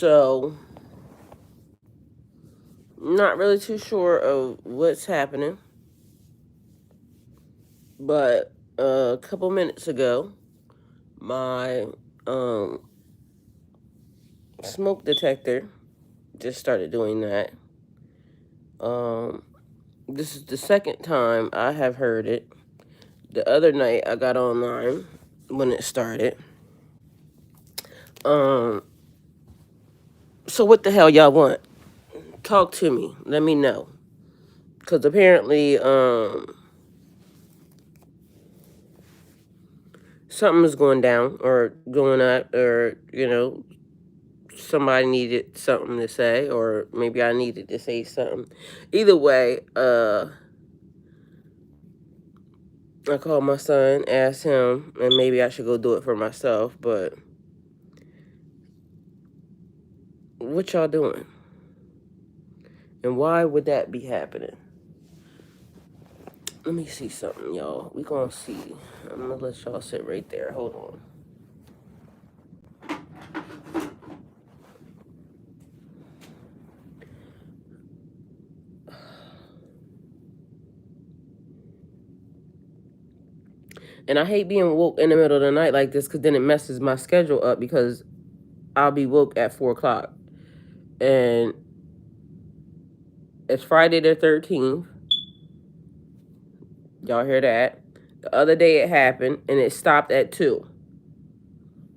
So, not really too sure of what's happening. But a couple minutes ago, my smoke detector just started doing that. This is the second time I have heard it. The other night I got online when it started. So what the hell y'all want? Talk to me. Let me know. Cause apparently something is going down or going up, or somebody needed something to say, or maybe I needed to say something. Either way, I called my son, asked him, and maybe I should go do it for myself, but what y'all doing? And why would that be happening? Let me see something, y'all. We gonna see. I'm gonna let y'all sit right there. Hold on. And I hate being woke in the middle of the night like this, because then it messes my schedule up, because I'll be woke at 4 o'clock. And it's Friday the 13th. Y'all hear that? The other day it happened, and it stopped at 2.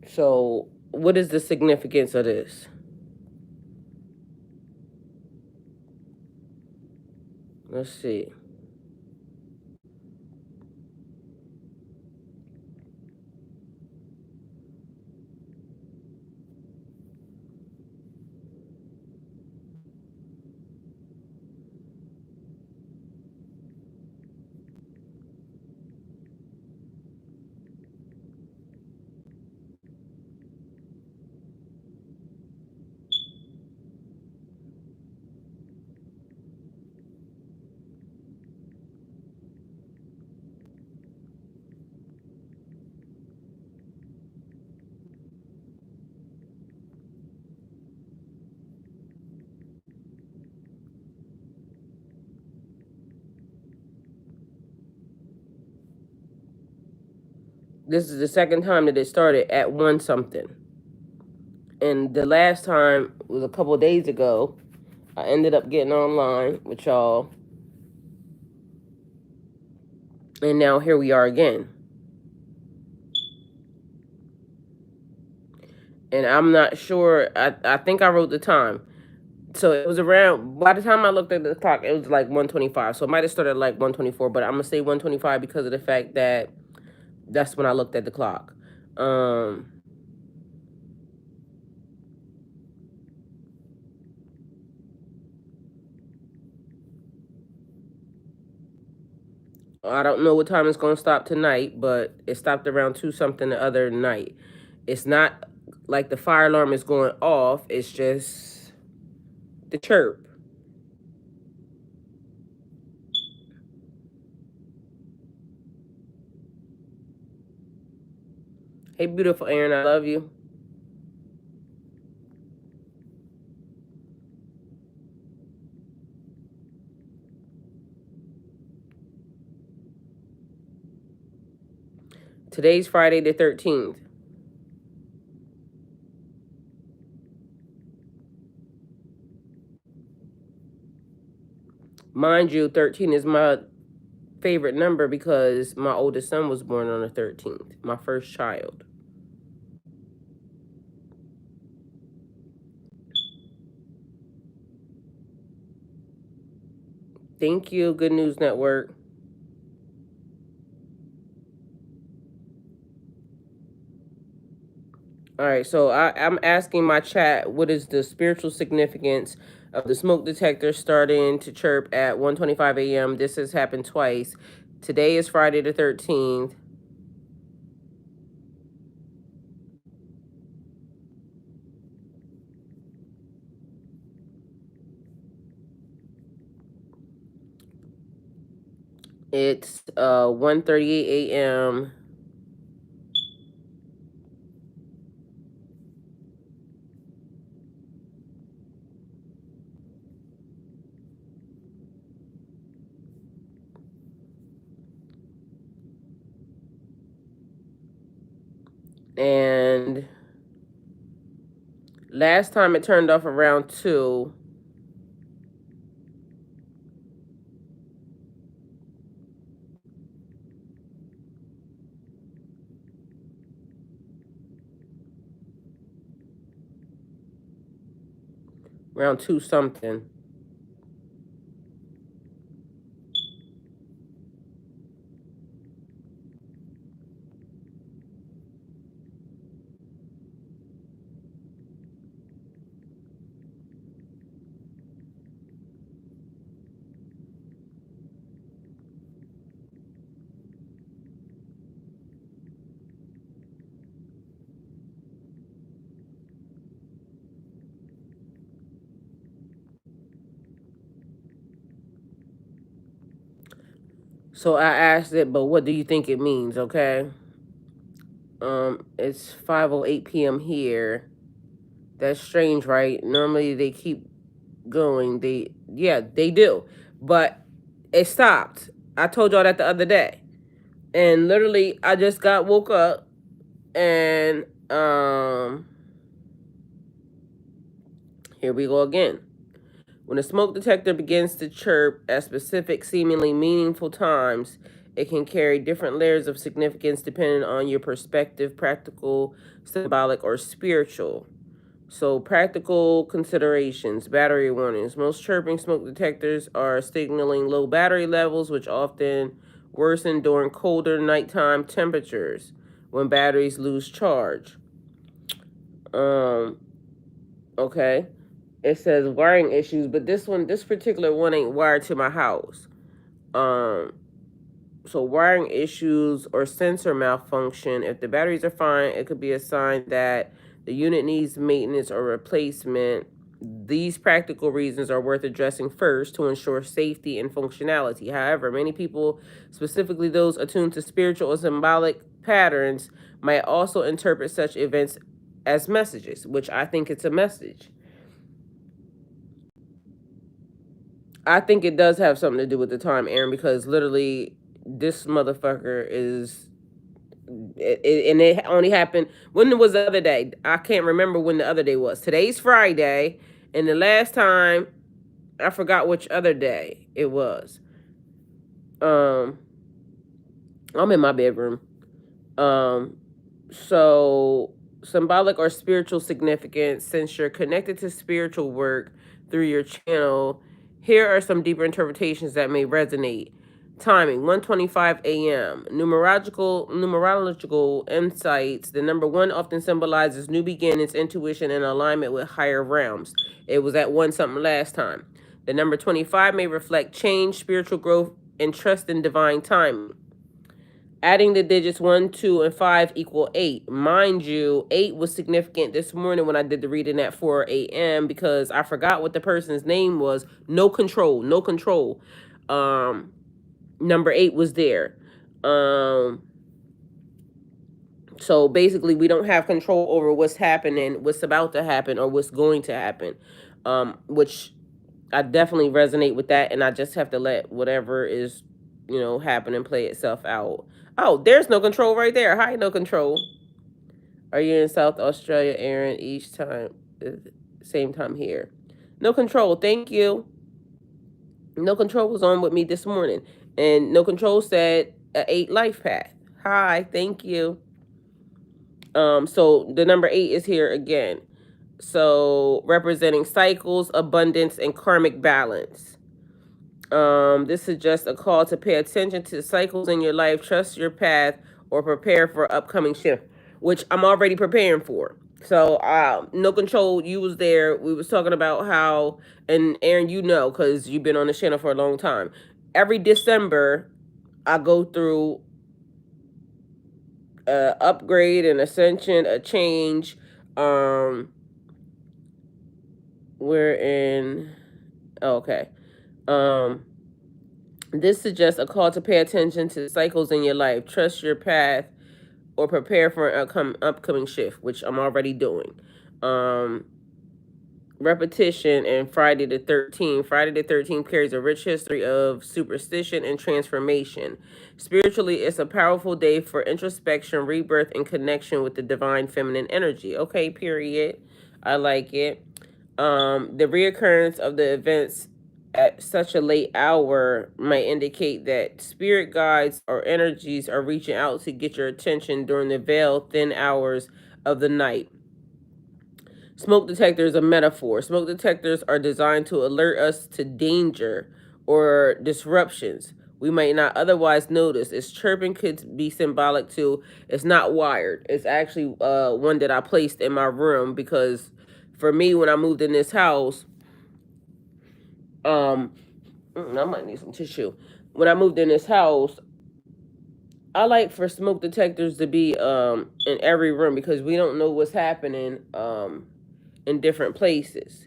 So what is the significance of this? Let's see. This is the second time that it started at 1 something. And the last time was a couple days ago. I ended up getting online with y'all. And now here we are again. And I'm not sure. I think I wrote the time. So it was around, by the time I looked at the clock, it was like 1:25. So it might have started like 1:24, but I'm going to say 1:25 because of the fact that that's when I looked at the clock. I don't know what time it's going to stop tonight, but it stopped around 2 something the other night. It's not like the fire alarm is going off. It's just the chirp. Hey, beautiful Aaron, I love you. Today's Friday the 13th. Mind you, 13 is my favorite number because my oldest son was born on the 13th, my first child. Thank you, Good News Network. All right, so I'm asking my chat, what is the spiritual significance of the smoke detector starting to chirp at 1:25 a.m.? This has happened twice. Today is Friday the 13th. It's 1:38 a.m. And last time it turned off around 2. Around 2 something. So I asked it, but what do you think it means, okay? It's 5:08 p.m. here. That's strange, right? Normally they keep going. They do. But it stopped. I told y'all that the other day. And literally I just got woke up and here we go again. When a smoke detector begins to chirp at specific, seemingly meaningful times, it can carry different layers of significance depending on your perspective, practical, symbolic, or spiritual. So, practical considerations, battery warnings. Most chirping smoke detectors are signaling low battery levels, which often worsen during colder nighttime temperatures when batteries lose charge. Um, okay. It says wiring issues, but this particular one ain't wired to my house. Um, so wiring issues or sensor malfunction. If the batteries are fine, it could be a sign that the unit needs maintenance or replacement. These practical reasons are worth addressing first to ensure safety and functionality. However, many people, specifically those attuned to spiritual or symbolic patterns, might also interpret such events as messages, which I think it's a message. I think it does have something to do with the time, Aaron, because literally this motherfucker is, and it only happened, when was the other day? I can't remember when the other day was. Today's Friday, and the last time, I forgot which other day it was. Um, I'm in my bedroom. Um, so symbolic or spiritual significance, since you're connected to spiritual work through your channel, here are some deeper interpretations that may resonate. Timing 1:25 a.m. Numerological insights. The number 1 often symbolizes new beginnings, intuition, and alignment with higher realms. It was at 1 something last time. The number 25 may reflect change, spiritual growth, and trust in divine timing. Adding the digits 1, 2, and 5 equal 8. Mind you, 8 was significant this morning when I did the reading at 4 a.m. because I forgot what the person's name was. No control, no control. Number 8 was there. So basically, we don't have control over what's happening, what's about to happen, or what's going to happen. Which I definitely resonate with that, and I just have to let whatever is, happen and play itself out. Oh, there's no control right there. Hi, no control. Are you in South Australia, Aaron? Each time, same time here. No control. Thank you. No control was on with me this morning, and no control said 8 life path. Hi, thank you. So the number 8 is here again. So representing cycles, abundance, and karmic balance. This is just a call to pay attention to the cycles in your life, trust your path, or prepare for upcoming shift, which I'm already preparing for. So, no control. You was there. We was talking about how, and Aaron, because you've been on the channel for a long time. Every December, I go through a upgrade, an ascension, a change. We're in. Oh, okay. This suggests a call to pay attention to cycles in your life, trust your path, or prepare for an upcoming shift, which I'm already doing. repetition, and Friday the 13th. Friday the 13th carries a rich history of superstition and transformation. Spiritually, it's a powerful day for introspection, rebirth, and connection with the divine feminine energy. Okay, period. I like it. The reoccurrence of the events at such a late hour might indicate that spirit guides or energies are reaching out to get your attention during the veiled thin hours of the night. Smoke detector is a metaphor. Smoke detectors are designed to alert us to danger or disruptions we might not otherwise notice. Its chirping could be symbolic too. It's not wired. It's actually one that I placed in my room because for me, when I moved in this house, I might need some tissue. When I moved in this house, I like for smoke detectors to be in every room because we don't know what's happening in different places.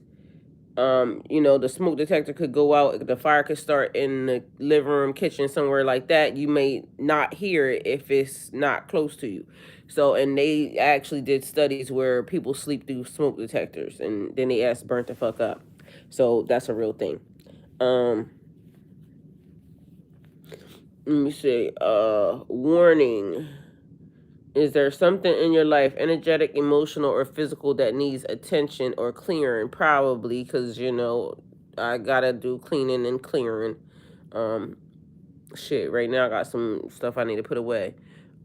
The smoke detector could go out, the fire could start in the living room, kitchen, somewhere like that. You may not hear it if it's not close to you. So, and they actually did studies where people sleep through smoke detectors and then they asked burnt the fuck up. So that's a real thing. Let me see. Warning. Is there something in your life, energetic, emotional, or physical, that needs attention or clearing? Probably, because, I gotta do cleaning and clearing. Shit, right now I got some stuff I need to put away.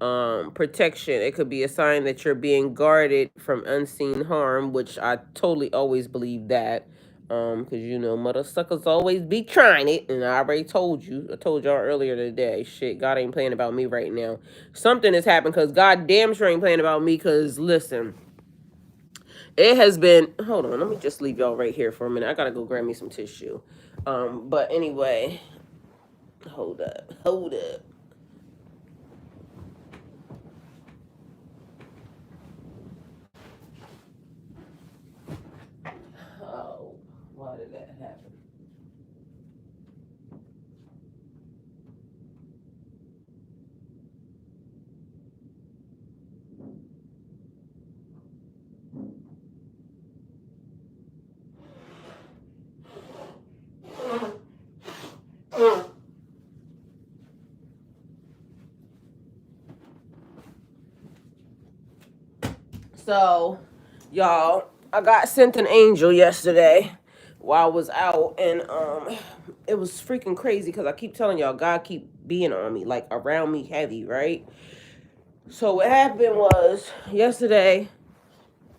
Protection. It could be a sign that you're being guarded from unseen harm, which I totally always believe that. Because mother suckers always be trying it, and I already told you. I told y'all earlier today. Shit, God ain't playing about me right now. Something has happened because God damn sure ain't playing about me. Because listen, it has been. Hold on, let me just leave y'all right here for a minute. I gotta go grab me some tissue. But anyway, hold up. Oh, why did that happen? So, y'all, I got sent an angel yesterday while I was out, and it was freaking crazy because I keep telling y'all, God keep being on me, like around me heavy, right? So what happened was yesterday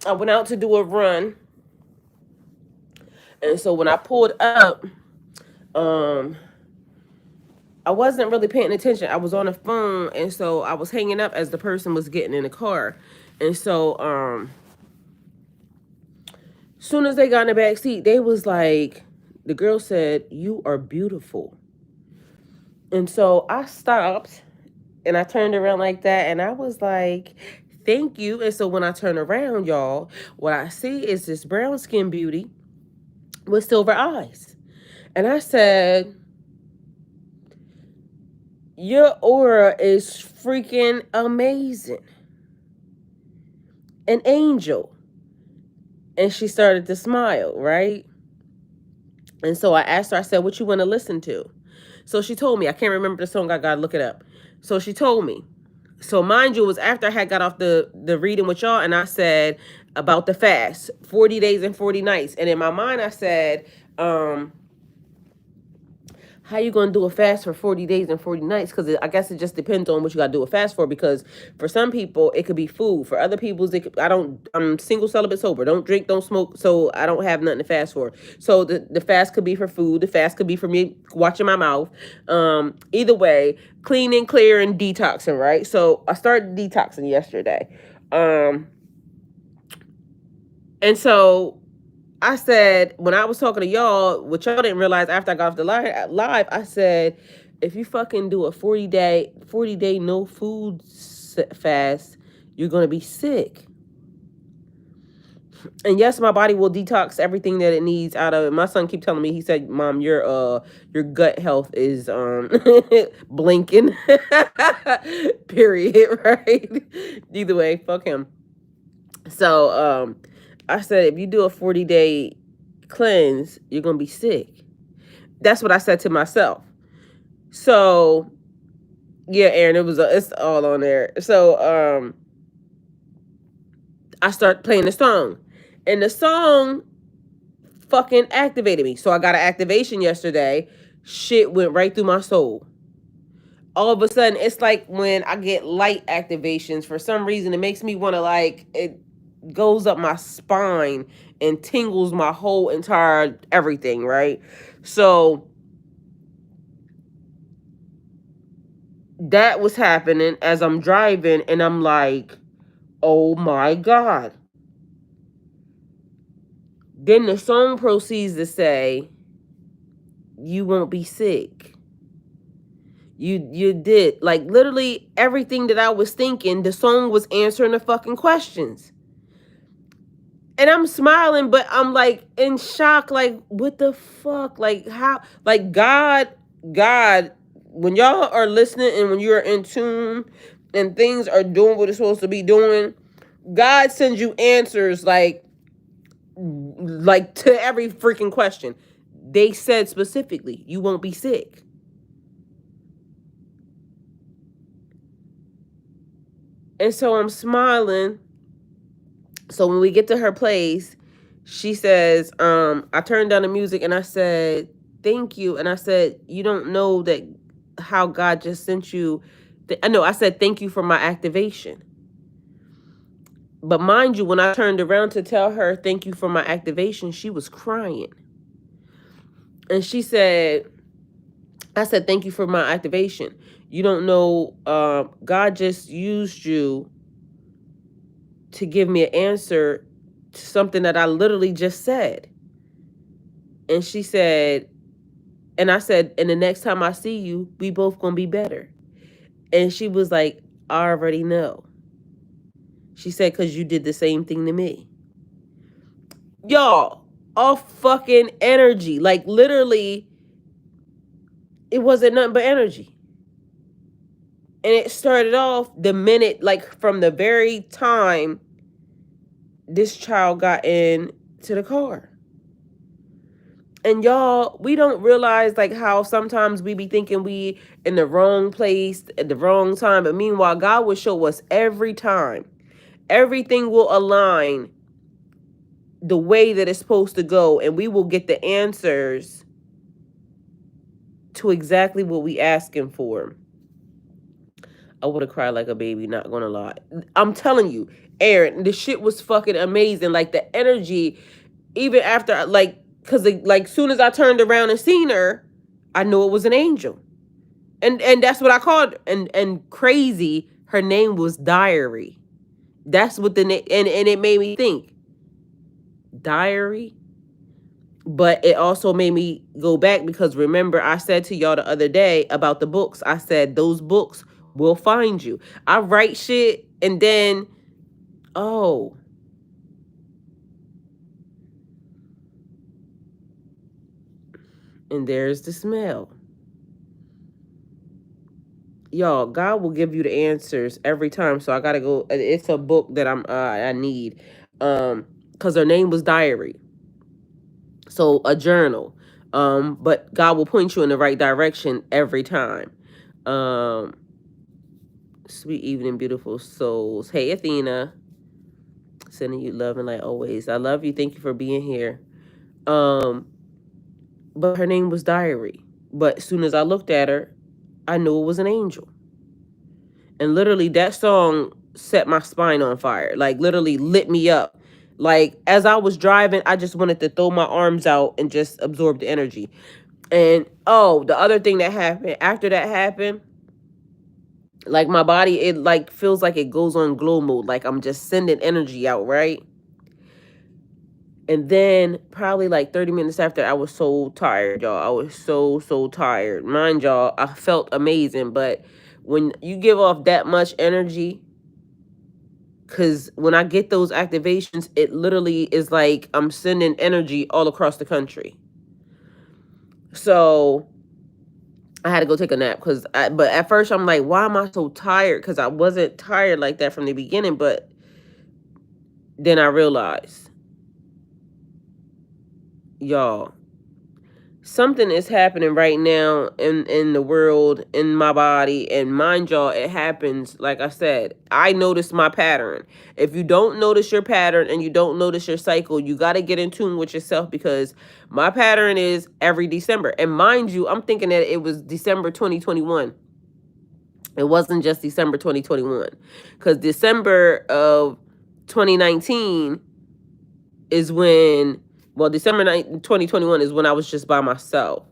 I went out to do a run, and so when I pulled up, um, I wasn't really paying attention. I was on the phone, and so I was hanging up as the person was getting in the car, and so soon as they got in the back seat, they was like, the girl said, "You are beautiful." And so I stopped and I turned around like that and I was like, "Thank you." And so when I turn around, y'all, what I see is this brown skin beauty with silver eyes. And I said, "Your aura is freaking amazing. An angel." And she started to smile, right? And so I asked her, I said, "What you want to listen to?" So she told me, I can't remember the song, I gotta look it up. So she told me. So mind you, it was after I had got off the reading with y'all, and I said about the fast, 40 days and 40 nights. And in my mind, I said, how you gonna do a fast for 40 days and 40 nights? Because I guess it just depends on what you gotta do a fast for. Because for some people it could be food. For other people, I'm single, celibate, sober. Don't drink, don't smoke. So I don't have nothing to fast for. So the fast could be for food. The fast could be for me watching my mouth. Either way, cleaning, clearing, detoxing. Right. So I started detoxing yesterday. And so I said, when I was talking to y'all, what y'all didn't realize after I got off the live, I said, if you fucking do a 40-day no food fast, you're going to be sick. And yes, my body will detox everything that it needs out of it. My son keep telling me, he said, "Mom, your gut health is blinking." Period, right? Either way, fuck him. So I said, if you do a 40-day cleanse, you're going to be sick. That's what I said to myself. So, yeah, Aaron, it's all on there. So, I start playing the song. And the song fucking activated me. So I got an activation yesterday. Shit went right through my soul. All of a sudden, it's like when I get light activations, for some reason, it makes me want to, like, it goes up my spine and tingles my whole entire everything, right? So that was happening as I'm driving, and I'm like, oh my God. Then the song proceeds to say, you won't be sick. You did. Like, literally everything that I was thinking, the song was answering the fucking questions. And I'm smiling, but I'm like in shock, like, what the fuck? Like, how? Like, God, when y'all are listening and when you're in tune and things are doing what it's supposed to be doing, God sends you answers like to every freaking question. They said specifically, you won't be sick. And so I'm smiling. So when we get to her place, she says, I turned down the music and I said, thank you. And I said, you don't know that how God just sent you. I know, I said, thank you for my activation. But mind you, when I turned around to tell her, thank you for my activation, she was crying. And she said, I said, thank you for my activation. You don't know, God just used you to give me an answer to something that I literally just said. And she said, and I said, and the next time I see you, we both gonna be better. And she was like, I already know. She said, because you did the same thing to me. Y'all, all fucking energy. Like, literally, it wasn't nothing but energy. And it started off the minute, like, from the very time this child got into the car. And y'all, we don't realize, like, how sometimes we be thinking we in the wrong place at the wrong time. But meanwhile, God will show us every time. Everything will align the way that it's supposed to go. And we will get the answers to exactly what we asking for. I would have cried like a baby, not gonna lie. I'm telling you, Aaron, the shit was fucking amazing. Like, the energy, even after, like, because, like, soon as I turned around and seen her, I knew it was an angel. And that's what I called her. And crazy, her name was Diary. That's what the name, and it made me think, Diary. But it also made me go back, because remember, I said to y'all the other day about the books. I said those books will find you. I write shit and then, oh, and there's the smell. Y'all, God will give you the answers every time. So I gotta go. It's a book that I need, because her name was Diary. So a journal. But God will point you in the right direction every time. Sweet evening, beautiful souls. Hey, Athena. Sending you love and light always. I love you. Thank you for being here. But her name was Diary. But as soon as I looked at her, I knew it was an angel. And literally, that song set my spine on fire. Like, literally lit me up. Like, as I was driving, I just wanted to throw my arms out and just absorb the energy. And, oh, the other thing that happened, after that happened, like, my body, it, like, feels like it goes on glow mode. Like, I'm just sending energy out, right? And then probably like 30 minutes after, I was so tired, y'all. I was so tired. Mind y'all, I felt amazing. But when you give off that much energy, because when I get those activations, it literally is like I'm sending energy all across the country. So I had to go take a nap, but at first I'm like, why am I so tired? Because I wasn't tired like that from the beginning. But then I realized, y'all, something is happening right now in the world, in my body, and mind y'all, it happens, like I said, I noticed my pattern. If you don't notice your pattern and you don't notice your cycle, you got to get in tune with yourself, because my pattern is every December. And mind you, I'm thinking that it was December 2021. It wasn't just December 2021, because December of 2019 is when, well, December 2021 is when I was just by myself.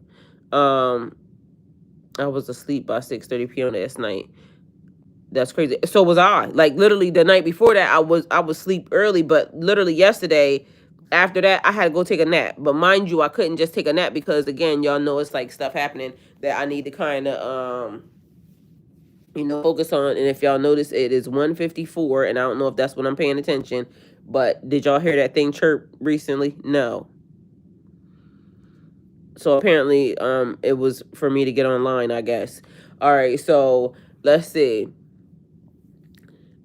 Um, I was asleep by 6:30 p.m. last night. That's crazy. So was I. Like literally the night before that, I was asleep early, but literally yesterday, after that, I had to go take a nap. But mind you, I couldn't just take a nap because again, y'all know it's like stuff happening that I need to kind of focus on. And if y'all notice, it is 1:54, and I don't know if that's when I'm paying attention. But did y'all hear that thing chirp recently? No. So apparently, it was for me to get online, I guess. All right, so let's see.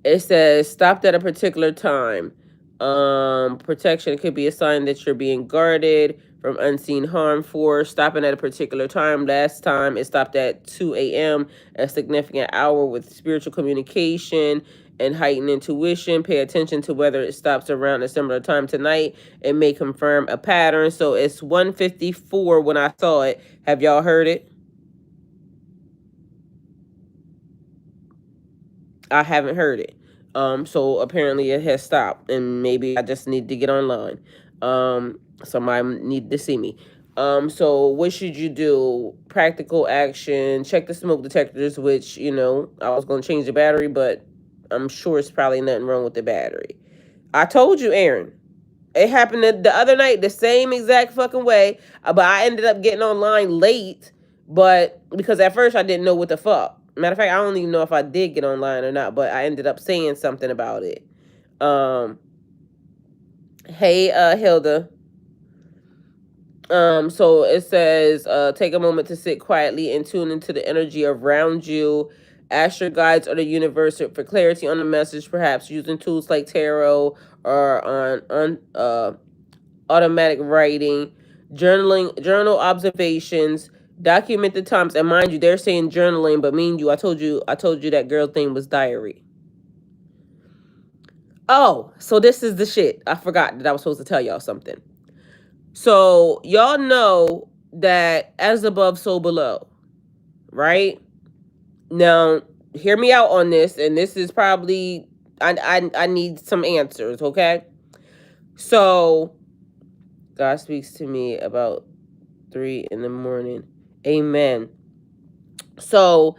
It says stopped at a particular time. Protection could be a sign that you're being guarded from unseen harm. For stopping at a particular time. Last time it stopped at 2 a.m., a significant hour with spiritual communication and heightened intuition. Pay attention to whether it stops around a similar time tonight. It may confirm a pattern. So it's 1:54 when I saw it. Have y'all heard it? I haven't heard it. So apparently it has stopped, and maybe I just need to get online. Somebody need to see me. So what should you do? Practical action: check the smoke detectors, which I was gonna change the battery, but I'm sure it's probably nothing wrong with the battery. I told you, Aaron. It happened the other night the same exact fucking way, but I ended up getting online late, but because at first I didn't know what the fuck. Matter of fact, I don't even know if I did get online or not, but I ended up saying something about it. Um, hey, Hilda. So it says, take a moment to sit quietly and tune into the energy around you. Ask your guides or the universe for clarity on the message, perhaps using tools like tarot or on automatic writing, journaling, journal observations, document the times. And mind you, they're saying journaling, but me and you, I told you that girl thing was diary. Oh, so this is the shit. I forgot that I was supposed to tell y'all something. So y'all know that as above, so below, right? Now, hear me out on this, and this is probably I need some answers, okay? So God speaks to me about 3 in the morning. Amen. So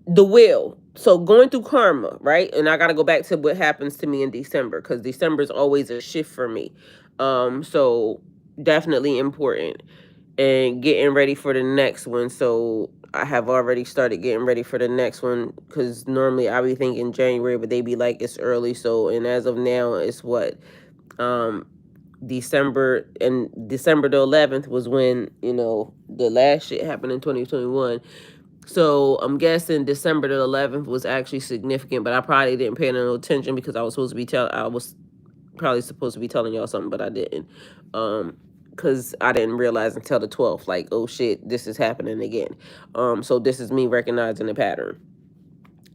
the will. So going through karma, right? And I got to go back to what happens to me in December, because December is always a shift for me. So definitely important, and getting ready for the next one. So I have already started getting ready for the next one, because normally I be thinking January, but they be like it's early. So, and as of now, it's what December, and December the 11th was when the last shit happened in 2021. So I'm guessing December the 11th was actually significant, but I probably didn't pay no attention because I was probably supposed to be telling y'all something, but I didn't. Because I didn't realize until the 12th, like, oh shit, this is happening again. So this is me recognizing the pattern.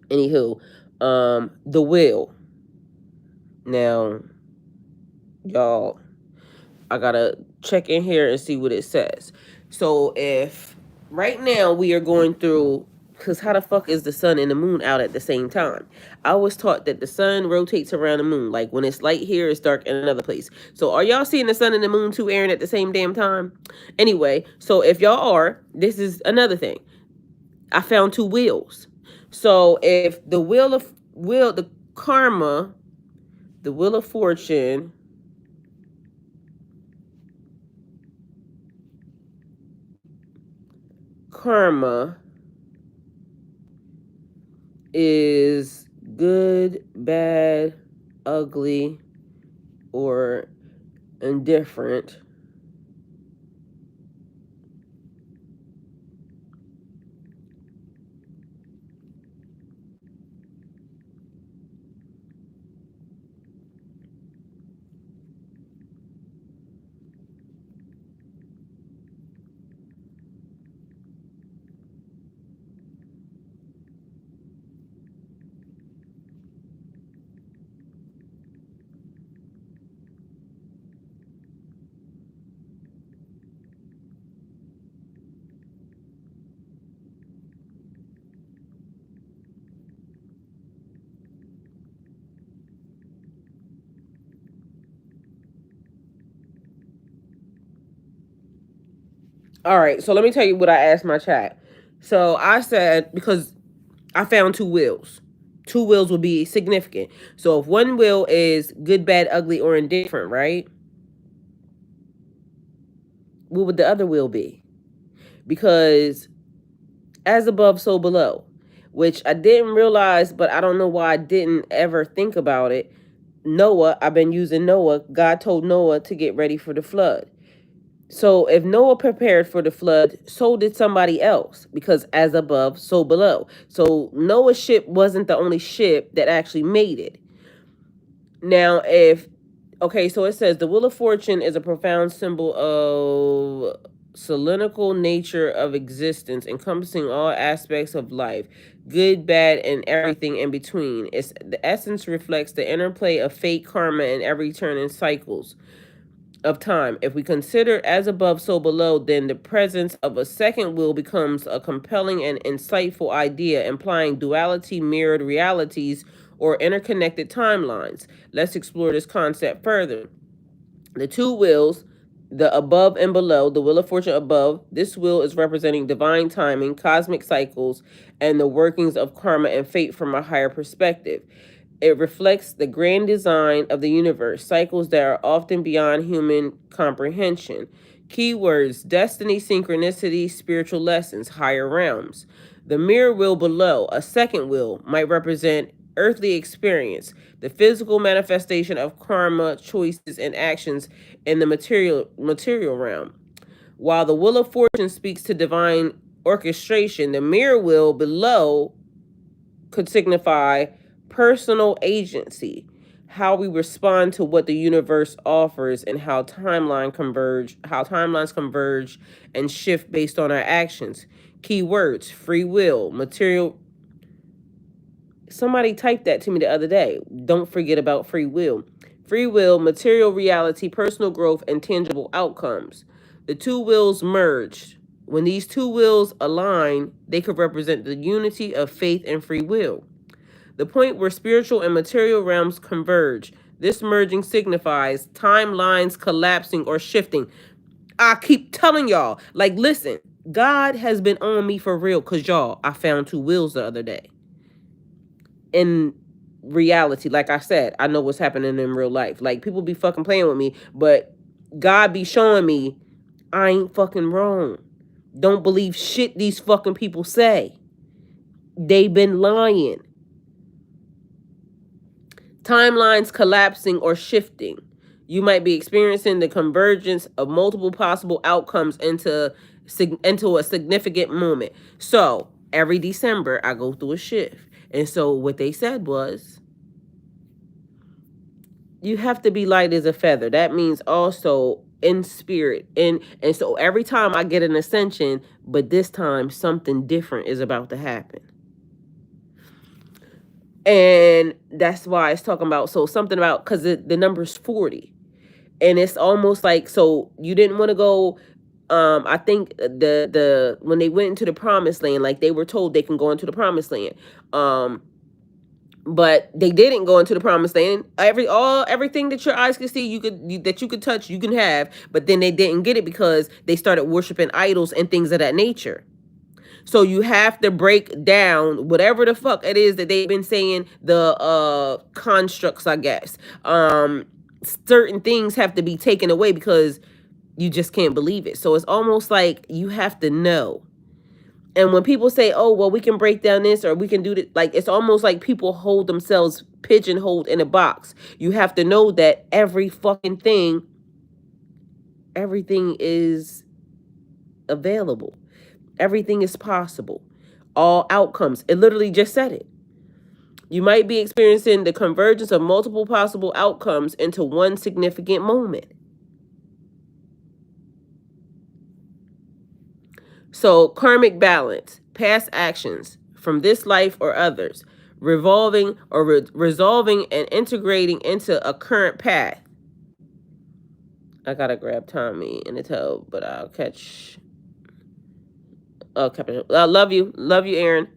Anywho, the will. Now, y'all, I gotta check in here and see what it says. So if right now we are going through, because how the fuck is the sun and the moon out at the same time? I was taught that the sun rotates around the moon. Like when it's light here, it's dark in another place. So are y'all seeing the sun and the moon too, Aaron, at the same damn time? Anyway, so if y'all are, this is another thing. I found two wheels. So if the the karma, the wheel of fortune, karma is good, bad, ugly, or indifferent. All right, so let me tell you what I asked my chat. So I said, because I found two wills. Two wills will be significant. So if one will is good, bad, ugly, or indifferent, right? What would the other will be? Because as above, so below, which I didn't realize, but I don't know why I didn't ever think about it. Noah, I've been using Noah. God told Noah to get ready for the flood. So if Noah prepared for the flood, so did somebody else, because as above, so below. So Noah's ship wasn't the only ship that actually made it. Now, okay, so it says the wheel of fortune is a profound symbol of cylindrical nature of existence, encompassing all aspects of life, good, bad, and everything in between. Its the essence reflects the interplay of fate, karma, and every turn in cycles of time. If we consider as above, so below, then the presence of a second will becomes a compelling and insightful idea, implying duality, mirrored realities, or interconnected timelines. Let's explore this concept further. The two wills, the above and below, the wheel of fortune above, this wheel is representing divine timing, cosmic cycles, and the workings of karma and fate from a higher perspective. It reflects the grand design of the universe, cycles that are often beyond human comprehension. Keywords: destiny, synchronicity, spiritual lessons, higher realms. The mirror wheel below, a second wheel, might represent earthly experience, the physical manifestation of karma, choices, and actions in the material realm. While the wheel of fortune speaks to divine orchestration, the mirror wheel below could signify personal agency, how we respond to what the universe offers, and how timelines converge and shift based on our actions. Keywords: free will, material. Somebody typed that to me the other day. Don't forget about free will. Free will, material reality, personal growth, and tangible outcomes. The two wills merged. When these two wills align, they could represent the unity of faith and free will, the point where spiritual and material realms converge. This merging signifies timelines collapsing or shifting. I keep telling y'all, like, listen, God has been on me for real, because y'all, I found two wills the other day. In reality, like I said, I know what's happening in real life. Like, people be fucking playing with me, but God be showing me I ain't fucking wrong. Don't believe shit these fucking people say. They been lying. Timelines collapsing or shifting. You might be experiencing the convergence of multiple possible outcomes into a significant moment. So every December, I go through a shift. And so what they said was, you have to be light as a feather. That means also in spirit. And so every time I get an ascension, but this time something different is about to happen. And that's why it's talking about, so something about, because the number's 40. And it's almost like, so you didn't want to go, I think the when they went into the promised land, like they were told they can go into the promised land. But they didn't go into the promised land. Everything that your eyes could see, that you could touch, you can have. But then they didn't get it because they started worshiping idols and things of that nature. So you have to break down whatever the fuck it is that they've been saying, the constructs, I guess. Certain things have to be taken away because you just can't believe it. So it's almost like you have to know. And when people say, oh, well, we can break down this or we can do that, like, it's almost like people hold themselves pigeonholed in a box. You have to know that everything is available. Everything is possible. All outcomes. It literally just said it. You might be experiencing the convergence of multiple possible outcomes into one significant moment. So, karmic balance, past actions from this life or others, resolving and integrating into a current path. I gotta grab Tommy in the toe, but I'll catch. Okay, I love you, Aaron.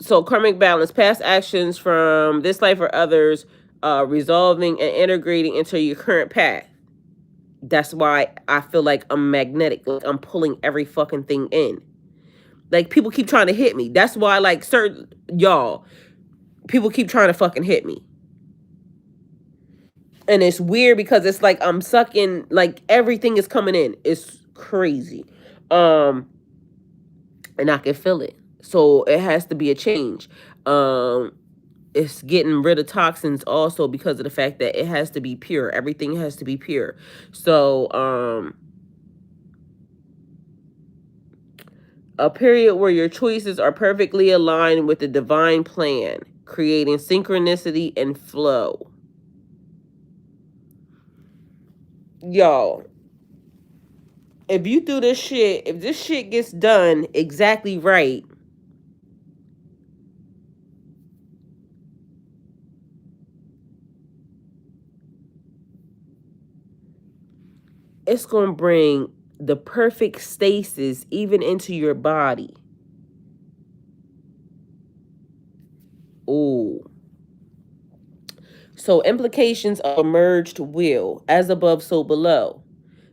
So karmic balance, past actions from this life or others, resolving and integrating into your current path. That's why I feel like I'm magnetic. Like I'm pulling every fucking thing in. Like people keep trying to hit me. That's why like certain y'all, people keep trying to fucking hit me. And it's weird because it's like I'm sucking, like everything is coming in. It's crazy. Um and I can feel it. So it has to be a change. It's getting rid of toxins also because of the fact that it has to be pure. Everything has to be pure. So a period where your choices are perfectly aligned with the divine plan, creating synchronicity and flow. Y'all, if you do this shit, if this shit gets done exactly right, it's going to bring the perfect stasis even into your body. Ooh. So, implications of a merged will, as above, so below.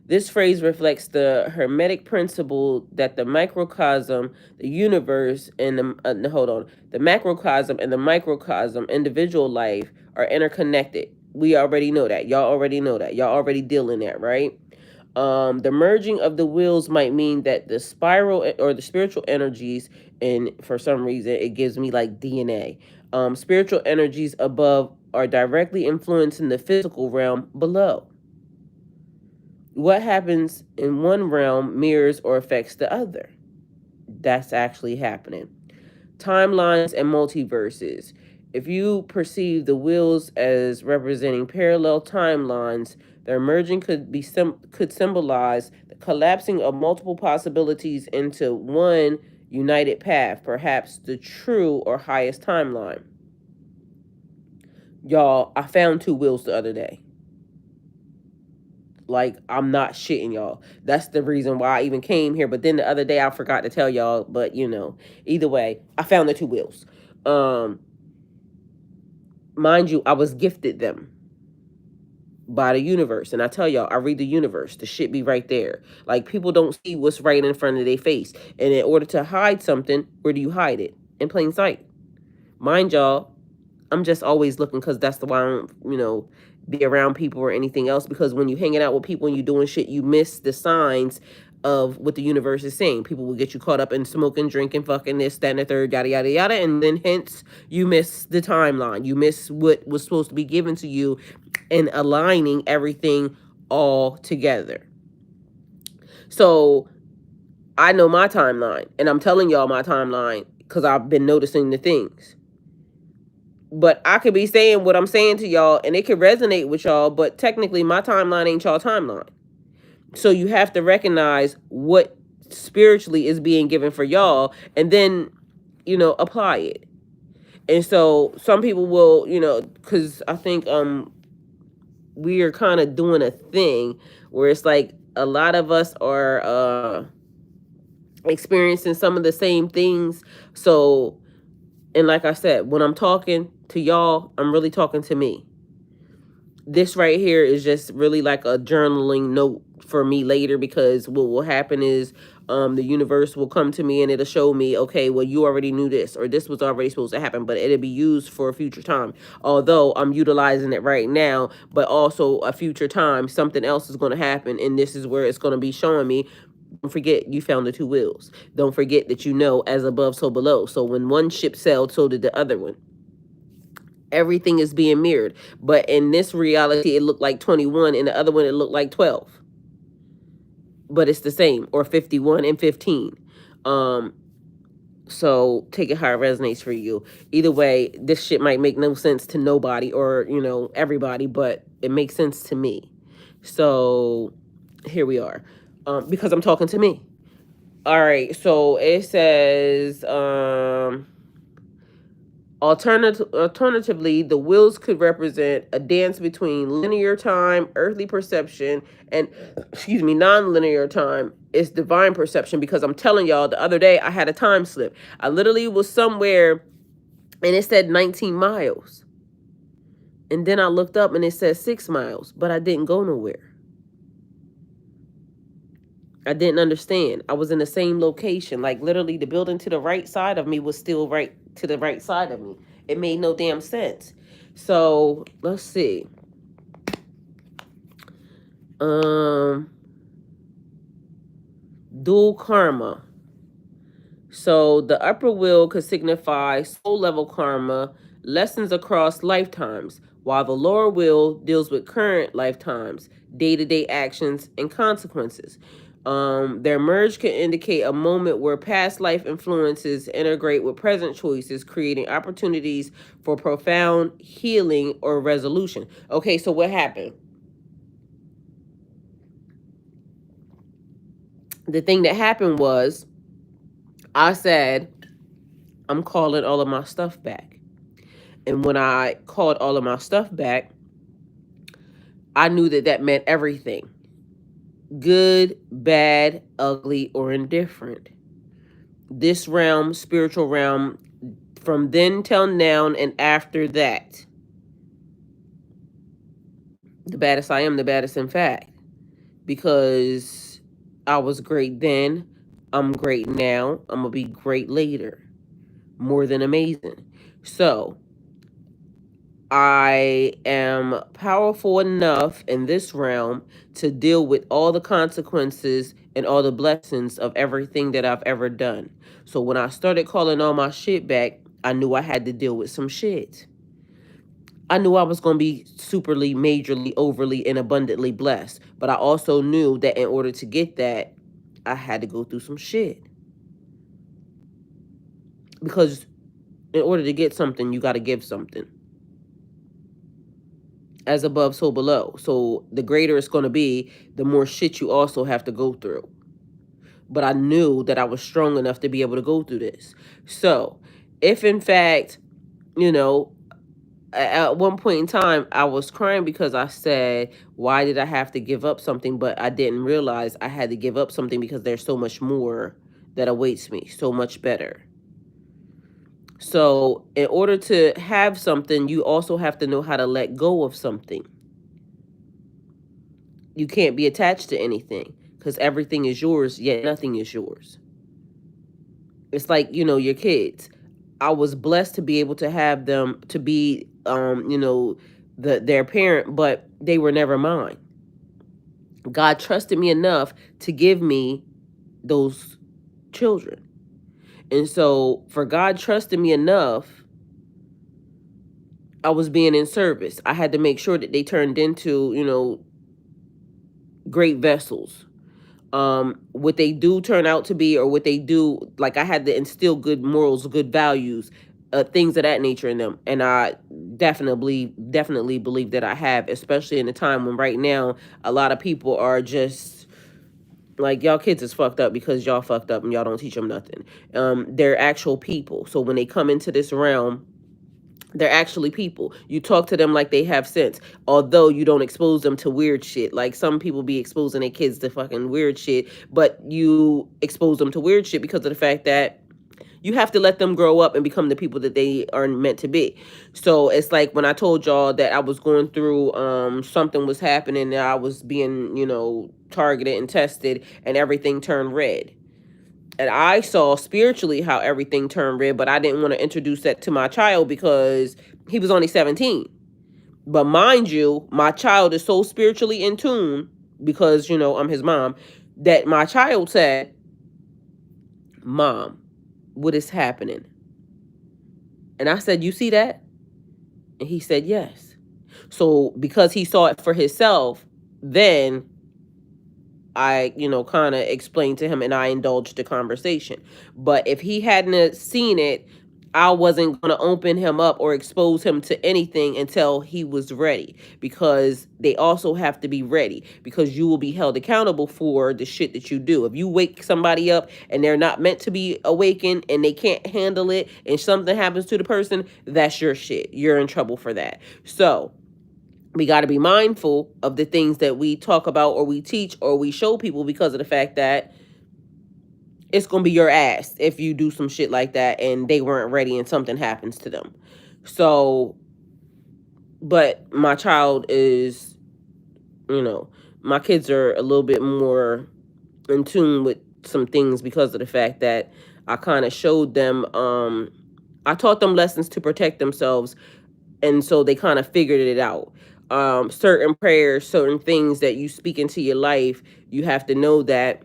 This phrase reflects the Hermetic principle that the microcosm, the universe, and the macrocosm and the microcosm, individual life, are interconnected. We already know that. Y'all already know that. Y'all already dealing that, right? The merging of the wheels might mean that the spiral or the spiritual energies, and for some reason it gives me like DNA. Spiritual energies above are directly influencing the physical realm below. What happens in one realm mirrors or affects the other. That's actually happening. Timelines and multiverses. If you perceive the wheels as representing parallel timelines, their merging could symbolize the collapsing of multiple possibilities into one united path, perhaps the true or highest timeline. Y'all, I found two wheels the other day. Like, I'm not shitting y'all. That's the reason why I even came here. But then the other day I forgot to tell y'all. But either way, I found the two wheels. Um, Mind you, I was gifted them by the universe. And I tell y'all, I read the universe. The shit be right there. Like, people don't see what's right in front of their face. And in order to hide something, where do you hide it? In plain sight. Mind y'all, I'm just always looking, because that's the why I don't, be around people or anything else. Because when you hanging out with people and you doing shit, you miss the signs of what the universe is saying. People will get you caught up in smoking, drinking, fucking this, that, and the third, yada, yada, yada. And then hence you miss the timeline. You miss what was supposed to be given to you and aligning everything all together. So I know my timeline, and I'm telling y'all my timeline because I've been noticing the things. But I could be saying what I'm saying to y'all and it could resonate with y'all, but technically my timeline ain't y'all timeline. So you have to recognize what spiritually is being given for y'all and then, apply it. And so some people will, because I think we are kind of doing a thing where it's like a lot of us are experiencing some of the same things. So, and like I said, when I'm talking to y'all, I'm really talking to me. This right here is just really like a journaling note for me later, because what will happen is the universe will come to me and it'll show me, okay, well, you already knew this, or this was already supposed to happen, but it'll be used for a future time. Although I'm utilizing it right now, but also a future time, something else is going to happen, and this is where it's going to be showing me. Don't forget you found the two wheels. Don't forget that as above, so below. So when one ship sailed, so did the other one. Everything is being mirrored. But in this reality, it looked like 21. In the other one, it looked like 12. But it's the same, or 51 and 15. So take it how it resonates for you. Either way, this shit might make no sense to nobody or, everybody, but it makes sense to me. So here we are. Because I'm talking to me. All right. So it says, alternatively, the wheels could represent a dance between linear time, earthly perception, and non-linear time is divine perception. Because I'm telling y'all, the other day I had a time slip. I literally was somewhere and it said 19 miles. And then I looked up and it said 6 miles, but I didn't go nowhere. I didn't understand. I was in the same location. Like literally the building to the right side of me was still right to the right side of me. It made no damn sense. So let's see. Um Dual karma. So the upper wheel could signify soul level karma, lessons across lifetimes, while the lower wheel deals with current lifetimes, day-to-day actions and consequences. Their merge can indicate a moment where past life influences integrate with present choices, creating opportunities for profound healing or resolution. Okay, so what happened? The thing that happened was I said, I'm calling all of my stuff back. And when I called all of my stuff back, I knew that that meant everything: good, bad, ugly, or indifferent. This realm, spiritual realm, from then till now and after that, the baddest I am, the baddest in fact. Because I was great then, I'm great now, I'm going to be great later. More than amazing. So, I am powerful enough in this realm to deal with all the consequences and all the blessings of everything that I've ever done. So when I started calling all my shit back, I knew I had to deal with some shit. I knew I was going to be superly, majorly, overly, and abundantly blessed. But I also knew that in order to get that, I had to go through some shit. Because in order to get something, you got to give something. As above, so below. So the greater it's going to be, the more shit you also have to go through. But I knew that I was strong enough to be able to go through this. So if in fact, you know, at one point in time, I was crying because I said, why did I have to give up something? But I didn't realize I had to give up something because there's so much more that awaits me, so much better. So in order to have something, you also have to know how to let go of something. You can't be attached to anything because everything is yours, yet nothing is yours. It's like, your kids. I was blessed to be able to have them to be, their parent, but they were never mine. God trusted me enough to give me those children. And so for God trusting me enough, I was being in service. I had to make sure that they turned into, great vessels. What they do turn out to be, or what they do, like I had to instill good morals, good values, things of that nature in them. And I definitely believe that I have, especially in a time when right now a lot of people are just like, y'all kids is fucked up because y'all fucked up and y'all don't teach them nothing. They're actual people. So when they come into this realm, they're actually people. You talk to them like they have sense, although you don't expose them to weird shit. Like some people be exposing their kids to fucking weird shit, but you expose them to weird shit because of the fact that you have to let them grow up and become the people that they are meant to be. So it's like when I told y'all that I was going through, something was happening and I was being, targeted and tested and everything turned red. And I saw spiritually how everything turned red, but I didn't want to introduce that to my child because he was only 17. But mind you, my child is so spiritually in tune because, I'm his mom, that my child said, Mom, what is happening? And I said, you see that? And he said, yes. So because he saw it for himself, then I, kind of explained to him and I indulged the conversation. But if he hadn't seen it, I wasn't going to open him up or expose him to anything until he was ready, because they also have to be ready, because you will be held accountable for the shit that you do. If you wake somebody up and they're not meant to be awakened and they can't handle it and something happens to the person, that's your shit. You're in trouble for that. So we got to be mindful of the things that we talk about or we teach or we show people, because of the fact that it's going to be your ass if you do some shit like that and they weren't ready and something happens to them. So, but my child is, my kids are a little bit more in tune with some things because of the fact that I kind of showed them, I taught them lessons to protect themselves, and so they kind of figured it out. Certain prayers, certain things that you speak into your life, you have to know that,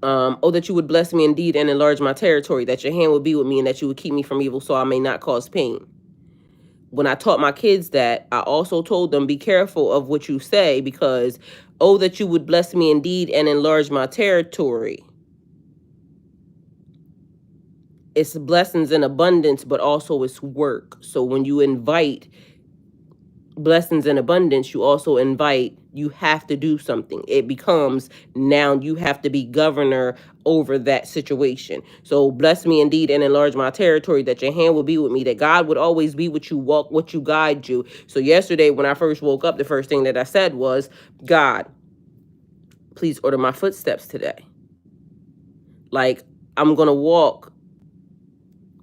oh, that you would bless me indeed and enlarge my territory, that your hand would be with me, and that you would keep me from evil so I may not cause pain. When I taught my kids that, I also told them, be careful of what you say, because, oh, that you would bless me indeed and enlarge my territory. It's blessings in abundance, but also it's work. So when you invite blessings in abundance, you also invite, you have to do something. It becomes, now you have to be governor over that situation. So bless me indeed and enlarge my territory, that your hand will be with me, that God would always be with you, walk with you, guide you. So yesterday when I first woke up, the first thing that I said was, God, please order my footsteps today. Like, I'm gonna walk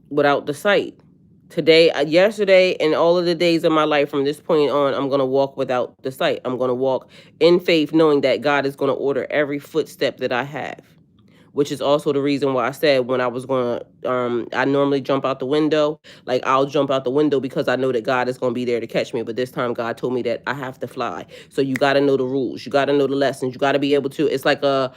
without the sight today, yesterday, and all of the days of my life from this point on. I'm going to walk without the sight. I'm going to walk in faith, knowing that God is going to order every footstep that I have, which is also the reason why I said, when I was going to, I normally jump out the window. Like, I'll jump out the window because I know that God is going to be there to catch me. But this time God told me that I have to fly. So you got to know the rules. You got to know the lessons. You got to be able to, it's like a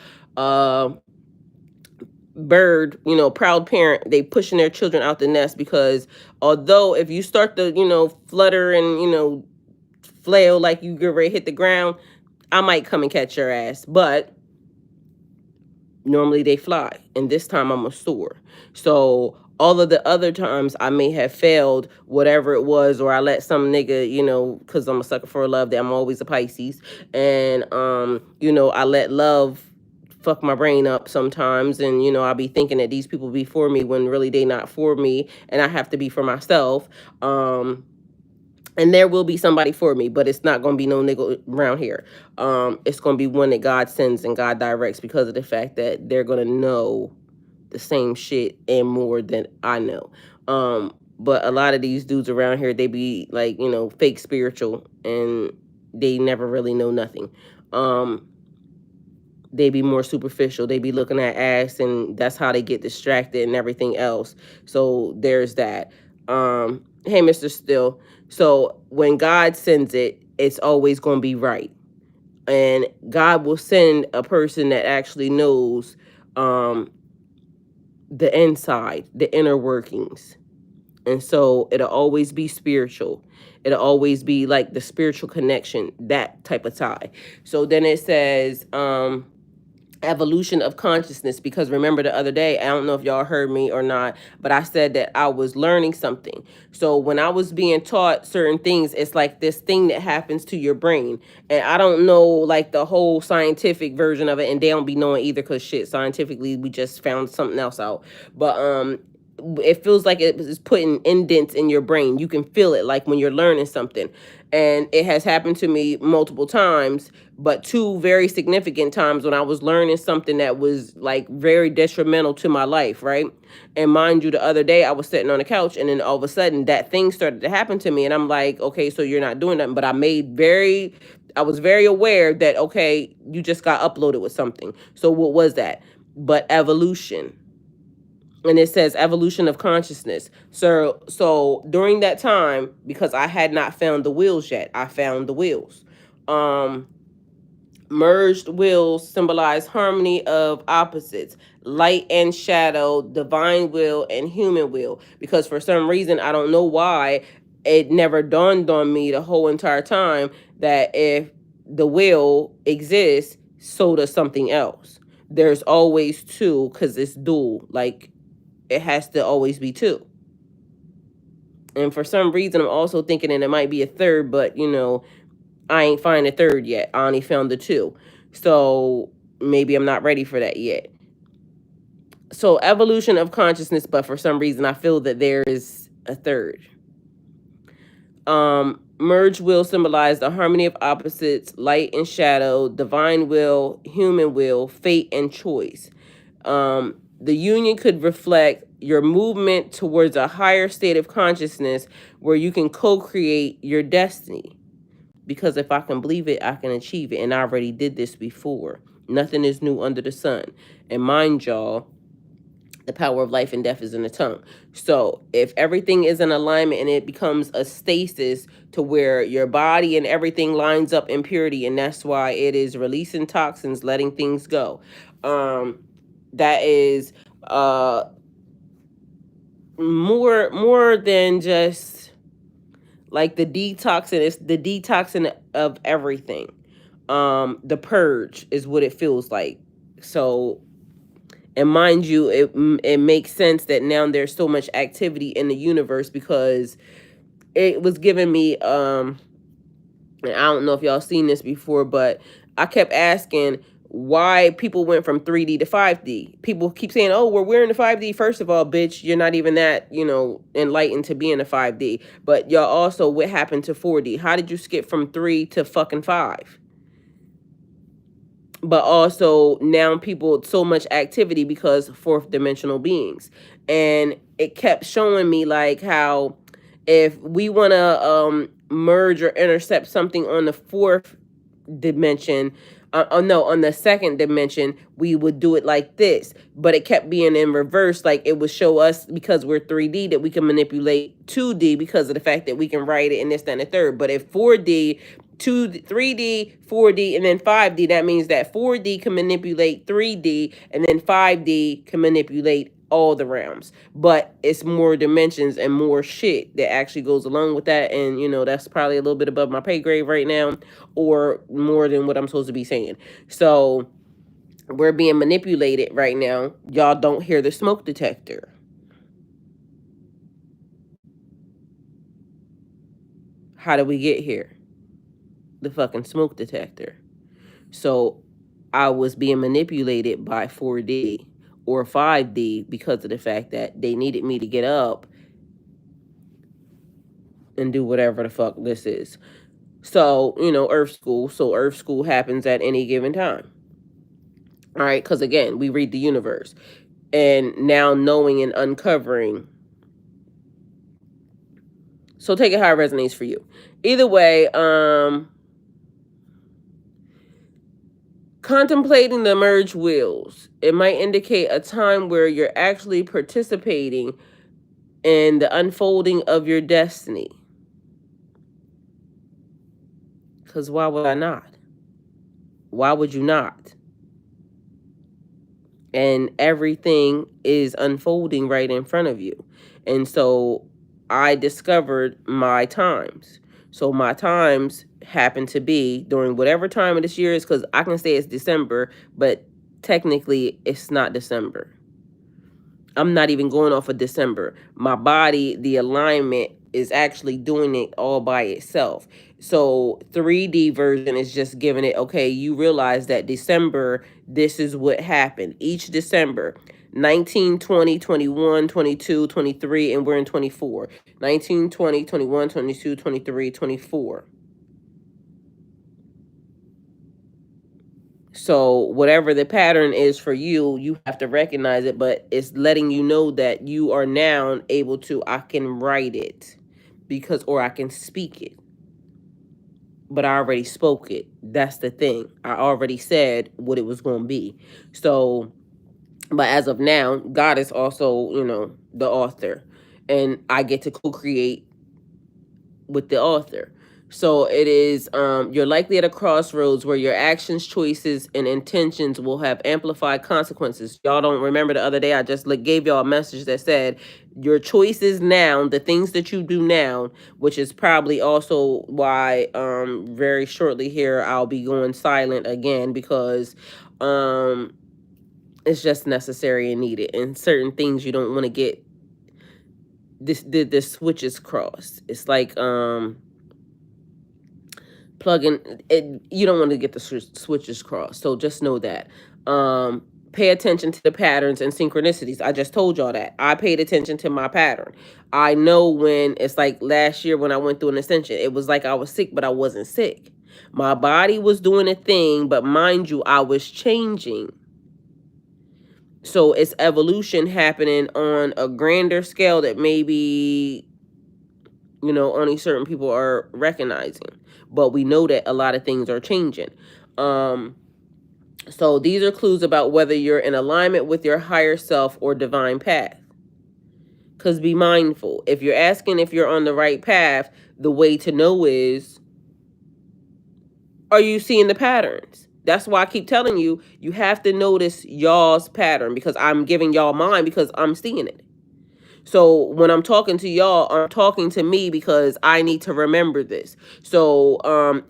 bird, proud parent, they pushing their children out the nest, because although if you start to, flutter and, flail like you get ready to hit the ground, I might come and catch your ass. But normally they fly, and this time I'm a soar. So all of the other times I may have failed, whatever it was, or I let some nigga, because I'm a sucker for love, that I'm always a Pisces, and I let love fuck my brain up sometimes, and I'll be thinking that these people be for me when really they not for me, and I have to be for myself. And there will be somebody for me, but it's not going to be no nigga around here. It's going to be one that God sends and God directs, because of the fact that they're going to know the same shit and more than I know. But a lot of these dudes around here, they be like, fake spiritual, and they never really know nothing. They be more superficial. They be looking at ass, and that's how they get distracted and everything else. So there's that. Hey, Mr. Still. So when God sends it, it's always going to be right. And God will send a person that actually knows the inside, the inner workings. And so it'll always be spiritual. It'll always be like the spiritual connection, that type of tie. So then it says, evolution of consciousness, because remember the other day, I don't know if y'all heard me or not, but I said that I was learning something. So when I was being taught certain things, it's like this thing that happens to your brain, and I don't know like the whole scientific version of it, and they don't be knowing either, because shit, scientifically we just found something else out. But it feels like it is putting indents in your brain. You can feel it like when you're learning something. And it has happened to me multiple times, but two very significant times when I was learning something that was like very detrimental to my life, right? And mind you, the other day I was sitting on the couch, and then all of a sudden that thing started to happen to me, and I'm like, okay, so you're not doing nothing. But I was very aware that, okay, you just got uploaded with something. So what was that? But evolution. And it says evolution of consciousness. So during that time, because I had not found the wheels yet, I found the wheels. Merged wheels symbolize harmony of opposites, light and shadow, divine will and human will. Because for some reason, I don't know why, it never dawned on me the whole entire time that if the will exists, so does something else. There's always two, because it's dual. Like, it has to always be two. And for some reason, I'm also thinking that it might be a third, but I ain't find a third yet. I only found the two. So maybe I'm not ready for that yet. So evolution of consciousness, but for some reason I feel that there is a third. Merge will symbolize the harmony of opposites, light and shadow, divine will, human will, fate and choice. The union could reflect your movement towards a higher state of consciousness where you can co-create your destiny. Because if I can believe it, I can achieve it. And I already did this before. Nothing is new under the sun. And mind y'all, the power of life and death is in the tongue. So if everything is in alignment and it becomes a stasis to where your body and everything lines up in purity, and that's why it is releasing toxins, letting things go. That is more than just like the detoxing. It's the detoxing of everything. The purge is what it feels like. So, and mind you, it makes sense that now there's so much activity in the universe, because it was giving me and I don't know if y'all seen this before, but I kept asking why people went from 3D to 5D. People keep saying, "Oh, we're in the 5D." First of all, bitch, you're not even that, enlightened to be in the 5D. But y'all also, what happened to 4D? How did you skip from 3 to fucking 5? But also now people, so much activity because fourth dimensional beings. And it kept showing me like how if we want to merge or intercept something on the fourth dimension, no, on the second dimension, we would do it like this. But it kept being in reverse. Like it would show us, because we're 3D, that we can manipulate 2D because of the fact that we can write it in this, that, and the third. But if 4D, 3D, 4D, and then 5D, that means that 4D can manipulate 3D, and then 5D can manipulate all the realms. But it's more dimensions and more shit that actually goes along with that. And that's probably a little bit above my pay grade right now, or more than what I'm supposed to be saying. So we're being manipulated right now. Y'all don't hear the smoke detector. How did we get here? The fucking smoke detector. So I was being manipulated by 4D or 5D because of the fact that they needed me to get up and do whatever the fuck this is. So, Earth School. So Earth School happens at any given time. All right, because again, we read the universe. And now knowing and uncovering. So take it how it resonates for you. Either way, contemplating the merge wheels. It might indicate a time where you're actually participating in the unfolding of your destiny. Because why would I not? Why would you not? And everything is unfolding right in front of you. And so I discovered my times. So my times happen to be during whatever time of this year is, because I can say it's December, but technically it's not December. I'm not even going off of December. My body, the alignment is actually doing it all by itself. So 3D version is just giving it, okay, you realize that December, this is what happened. Each December, 19, 20, 21, 22, 23, and we're in 24. 19, 20, 21, 22, 23, 24. So whatever the pattern is for you, you have to recognize it, but it's letting you know that you are now able to, I can write it or I can speak it. But I already spoke it. That's the thing. I already said what it was going to be. So, but as of now, God is also, the author, and I get to co-create with the author. So it is, you're likely at a crossroads where your actions, choices, and intentions will have amplified consequences. Y'all don't remember the other day I just gave y'all a message that said your choices now, the things that you do now, which is probably also why very shortly here I'll be going silent again, because it's just necessary and needed. And certain things you don't want to get the switches crossed. It's like plugging it, you don't want to get the switches crossed. So just know that. Pay attention to the patterns and synchronicities. I just told y'all that. I paid attention to my pattern. I know when it's like last year when I went through an ascension, it was like I was sick, but I wasn't sick. My body was doing a thing, but mind you, I was changing. So it's evolution happening on a grander scale that maybe, only certain people are recognizing. But we know that a lot of things are changing. So these are clues about whether you're in alignment with your higher self or divine path. Because be mindful. If you're asking if you're on the right path, the way to know is, are you seeing the patterns? That's why I keep telling you, you have to notice y'all's pattern, because I'm giving y'all mine because I'm seeing it. So when I'm talking to y'all, I'm talking to me because I need to remember this. So,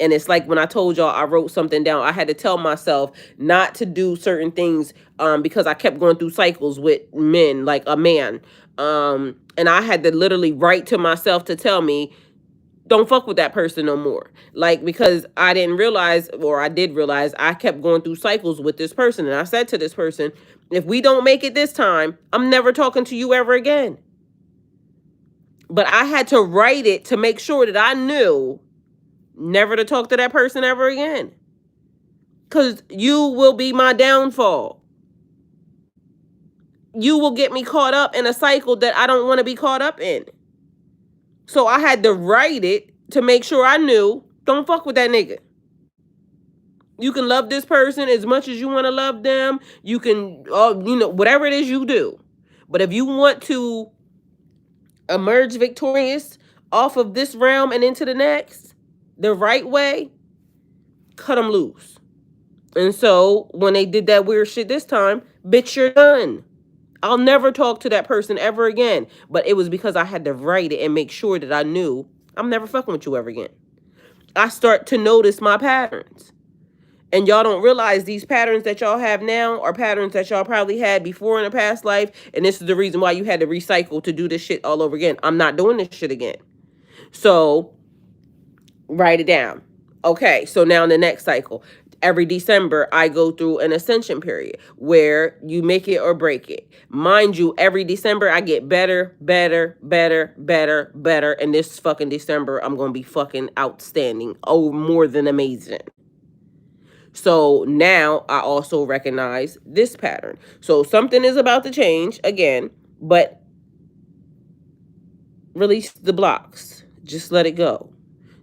and it's like when I told y'all I wrote something down, I had to tell myself not to do certain things, because I kept going through cycles with men, like a man. And I had to literally write to myself to tell me, don't fuck with that person no more. Like, because I didn't realize, or I did realize, I kept going through cycles with this person. And I said to this person, if we don't make it this time, I'm never talking to you ever again. But I had to write it to make sure that I knew never to talk to that person ever again. Because you will be my downfall. You will get me caught up in a cycle that I don't want to be caught up in. So I had to write it to make sure I knew, don't fuck with that nigga. You can love this person as much as you want to love them. You can, whatever it is you do. But if you want to emerge victorious off of this realm and into the next, the right way, cut them loose. And so when they did that weird shit this time, bitch, you're done. I'll never talk to that person ever again. But it was because I had to write it and make sure that I knew I'm never fucking with you ever again. I start to notice my patterns. And y'all don't realize these patterns that y'all have now are patterns that y'all probably had before in a past life. And this is the reason why you had to recycle to do this shit all over again. I'm not doing this shit again. So write it down. Okay, so now in the next cycle, every December, I go through an ascension period where you make it or break it. Mind you, every December, I get better, better, better, better, better. And this fucking December, I'm going to be fucking outstanding. Oh, more than amazing. So now I also recognize this pattern. So something is about to change again, but release the blocks. Just let it go.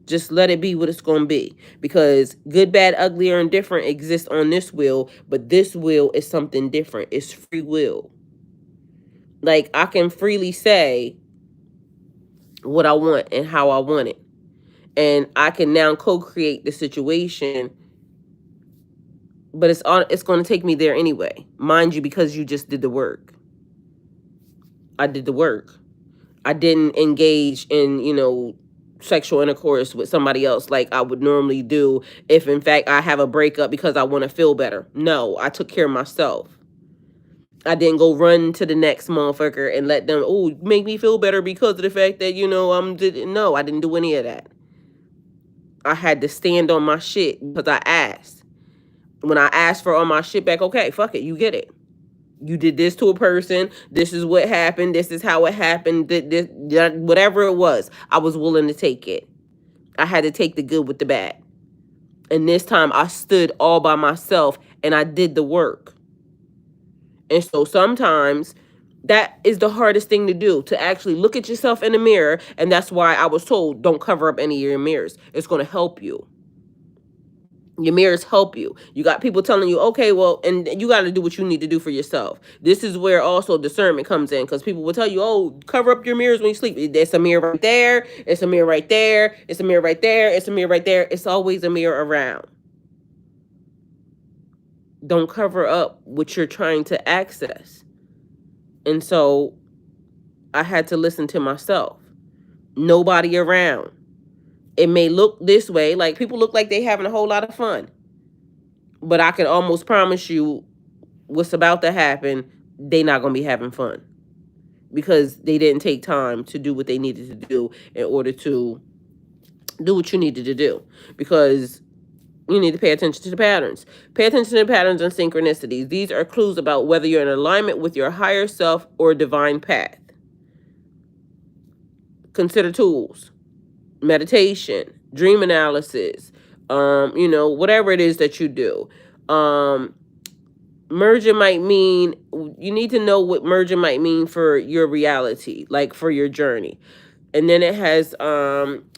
Just let it be what it's going to be. Because good, bad, ugly, or indifferent exists on this wheel, but this wheel is something different. It's free will. Like, I can freely say what I want and how I want it. And I can now co-create the situation, but it's going to take me there anyway. Mind you, because you just did the work. I did the work. I didn't engage in, sexual intercourse with somebody else like I would normally do if in fact I have a breakup because I want to feel better. No, I took care of myself. I didn't go run to the next motherfucker and let them, make me feel better because of the fact that, no, I didn't do any of that. I had to stand on my shit because I asked. When I asked for all my shit back, okay, fuck it, you get it. You did this to a person. This is what happened. This is how it happened. This, whatever it was, I was willing to take it. I had to take the good with the bad. And this time I stood all by myself and I did the work. And so sometimes that is the hardest thing to do, to actually look at yourself in the mirror. And that's why I was told, don't cover up any of your mirrors. It's going to help you. Your mirrors help you. You got people telling you, okay, well, and you got to do what you need to do for yourself. This is where also discernment comes in, because people will tell you, cover up your mirrors when you sleep. There's a mirror right there. It's a mirror right there. It's a mirror right there. It's a mirror right there. It's always a mirror around. Don't cover up what you're trying to access. And so I had to listen to myself. Nobody around. It may look this way, like people look like they having a whole lot of fun. But I can almost promise you what's about to happen, they not going to be having fun. Because they didn't take time to do what they needed to do in order to do what you needed to do. Because you need to pay attention to the patterns. Pay attention to the patterns and synchronicities. These are clues about whether you're in alignment with your higher self or divine path. Consider tools. Meditation, dream analysis, whatever it is that you do. Merging might mean, you need to know what merging might mean for your reality, like for your journey. And then it has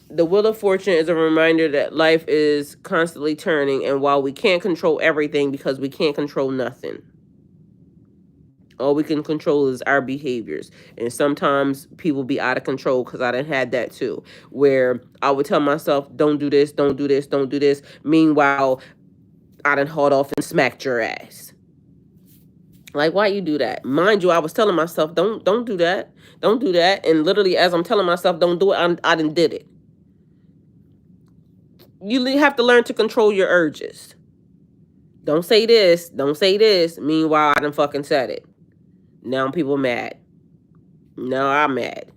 the Wheel of Fortune is a reminder that life is constantly turning, and while we can't control everything because we can't control nothing, all we can control is our behaviors. And sometimes people be out of control, because I done had that too, where I would tell myself, don't do this, don't do this, don't do this. Meanwhile, I done hauled off and smacked your ass. Like, why you do that? Mind you, I was telling myself, don't do that. Don't do that. And literally, as I'm telling myself, don't do it, I done did it. You have to learn to control your urges. Don't say this. Don't say this. Meanwhile, I done fucking said it. Now people mad. Now I'm mad.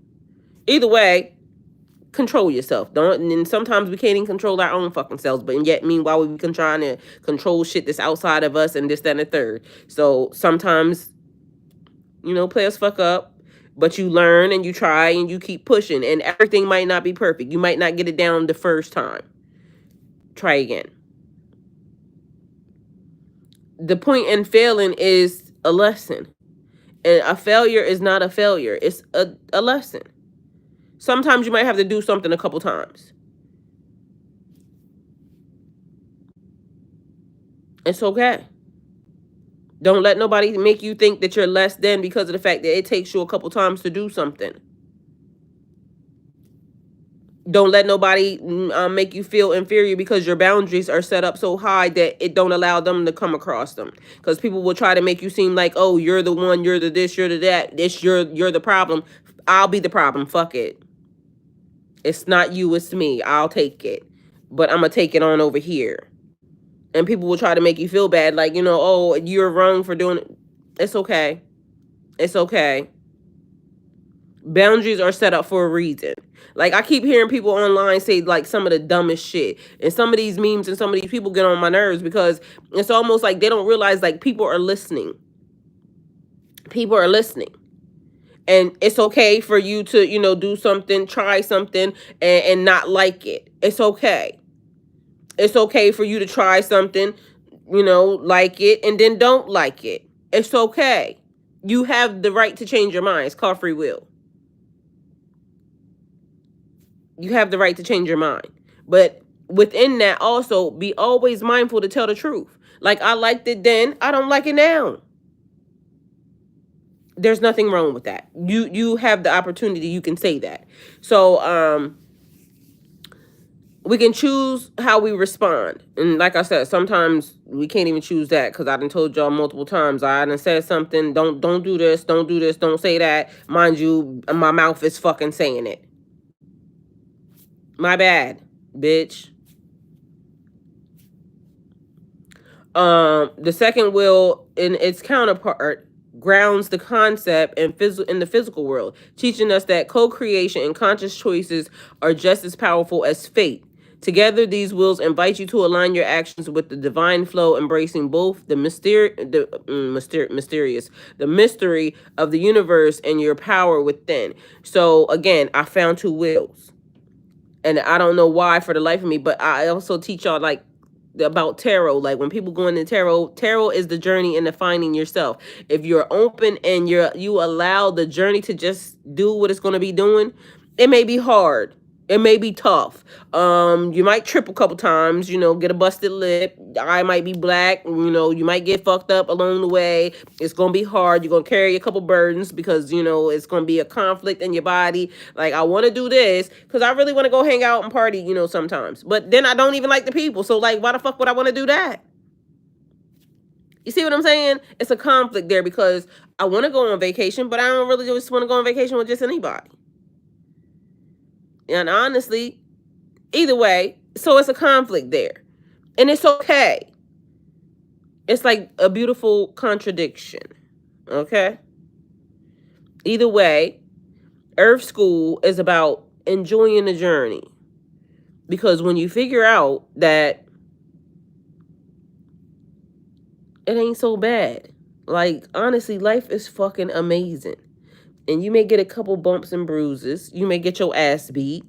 Either way, control yourself. Don't. And sometimes we can't even control our own fucking selves. But yet, meanwhile, we can trying to control shit that's outside of us and this, that, and the third. So sometimes, players fuck up. But you learn and you try and you keep pushing. And everything might not be perfect. You might not get it down the first time. Try again. The point in failing is a lesson. And a failure is not a failure. It's a lesson. Sometimes you might have to do something a couple times. It's okay. Don't let nobody make you think that you're less than because of the fact that it takes you a couple times to do something. Don't let nobody make you feel inferior because your boundaries are set up so high that it don't allow them to come across them. Because people will try to make you seem like, oh, you're the one, you're the this, you're the that. You're the problem. I'll be the problem. Fuck it. It's not you, it's me. I'll take it. But I'm going to take it on over here. And people will try to make you feel bad. Like, oh, you're wrong for doing it. It's okay. It's okay. Boundaries are set up for a reason. Like, I keep hearing people online say, like, some of the dumbest shit. And some of these memes and some of these people get on my nerves because it's almost like they don't realize, like, people are listening. People are listening. And it's okay for you to, do something, try something, and not like it. It's okay. It's okay for you to try something, like it, and then don't like it. It's okay. You have the right to change your mind. It's called free will. You have the right to change your mind. But within that, also, be always mindful to tell the truth. Like, I liked it then, I don't like it now. There's nothing wrong with that. You have the opportunity, you can say that. So, we can choose how we respond. And like I said, sometimes we can't even choose that, because I done told y'all multiple times. I done said something, don't do this, don't do this, don't say that. Mind you, my mouth is fucking saying it. My bad, bitch. The second will, in its counterpart, grounds the concept in the physical world, teaching us that co-creation and conscious choices are just as powerful as fate. Together, these wills invite you to align your actions with the divine flow, embracing both the mystery of the universe and your power within. So again, I found two wills. And I don't know why for the life of me, but I also teach y'all, like, about tarot. Like, when people go into tarot is the journey into finding yourself. If you're open and you allow the journey to just do what it's going to be doing, it may be hard. It may be tough. You might trip a couple times, get a busted lip. Eye might be black. You might get fucked up along the way. It's going to be hard. You're going to carry a couple burdens because, it's going to be a conflict in your body. Like, I want to do this because I really want to go hang out and party, sometimes. But then I don't even like the people. So, like, why the fuck would I want to do that? You see what I'm saying? It's a conflict there because I want to go on vacation, but I don't really just want to go on vacation with just anybody. And honestly, either way, so it's a conflict there. And it's okay. It's like a beautiful contradiction. Okay? Either way, Earth School is about enjoying the journey. Because when you figure out that it ain't so bad, like, honestly, life is fucking amazing. And you may get a couple bumps and bruises. You may get your ass beat.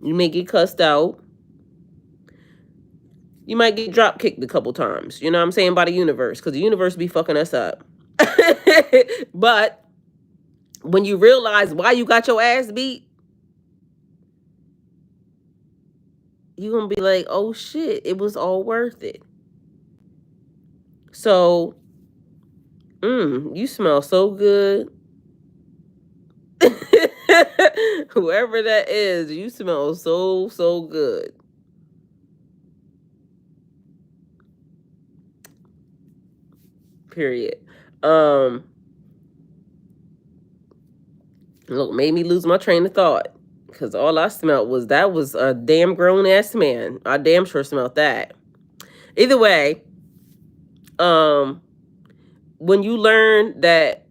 You may get cussed out. You might get drop kicked a couple times. You know what I'm saying? By the universe. Because the universe be fucking us up. But when you realize why you got your ass beat, you're gonna be like, oh shit, it was all worth it. So, you smell so good. Whoever that is, you smell so, so good. Period. Um, Look, made me lose my train of thought. Cause all I smelled was that was a damn grown ass man. I damn sure smelled that. Either way, um, when you learn that,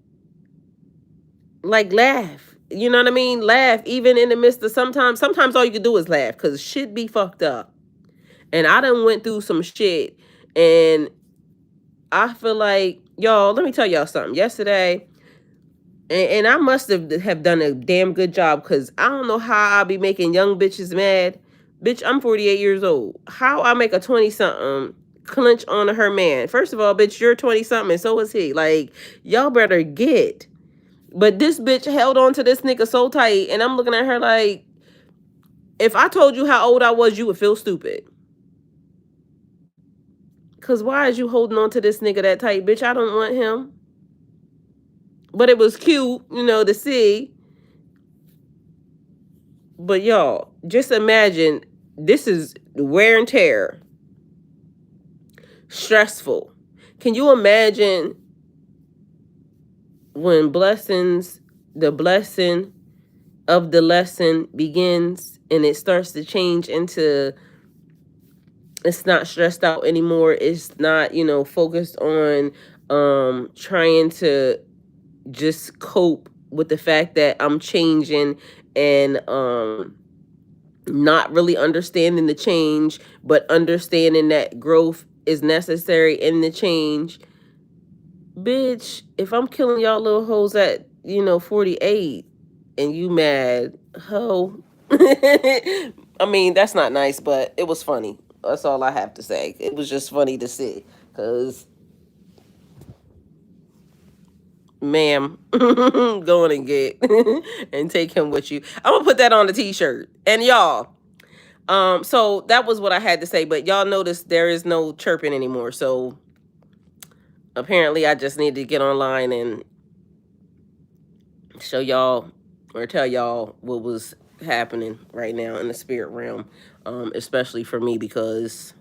like, laugh. You know what I mean? Laugh even in the midst of sometimes all you can do is laugh because shit be fucked up. And I done went through some shit, and I feel like, y'all, let me tell y'all something. Yesterday, and I must have done a damn good job because I don't know how I be making young bitches mad. Bitch, I'm 48 years old. How I make a 20 something clench on her man? First of all, bitch, you're 20 something, and so is he. Like, y'all better get. But this bitch held on to this nigga so tight, and I'm looking at her like, if I told you how old I was, you would feel stupid. Cause why is you holding on to this nigga that tight, bitch? I don't want him. But it was cute, to see. But y'all, just imagine, this is wear and tear, stressful. Can you imagine when the blessing of the lesson begins and it starts to change into, it's not stressed out anymore. It's not, focused on trying to just cope with the fact that I'm changing and not really understanding the change, but understanding that growth is necessary in the change. Bitch, if I'm killing y'all little hoes at, 48 and you mad, ho. I mean, that's not nice, but it was funny. That's all I have to say. It was just funny to see. Because, ma'am, go on and get and take him with you. I'm going to put that on the t-shirt. And y'all, so that was what I had to say. But y'all notice there is no chirping anymore. So apparently I just need to get online and show y'all or tell y'all what was happening right now in the spirit realm, especially for me, because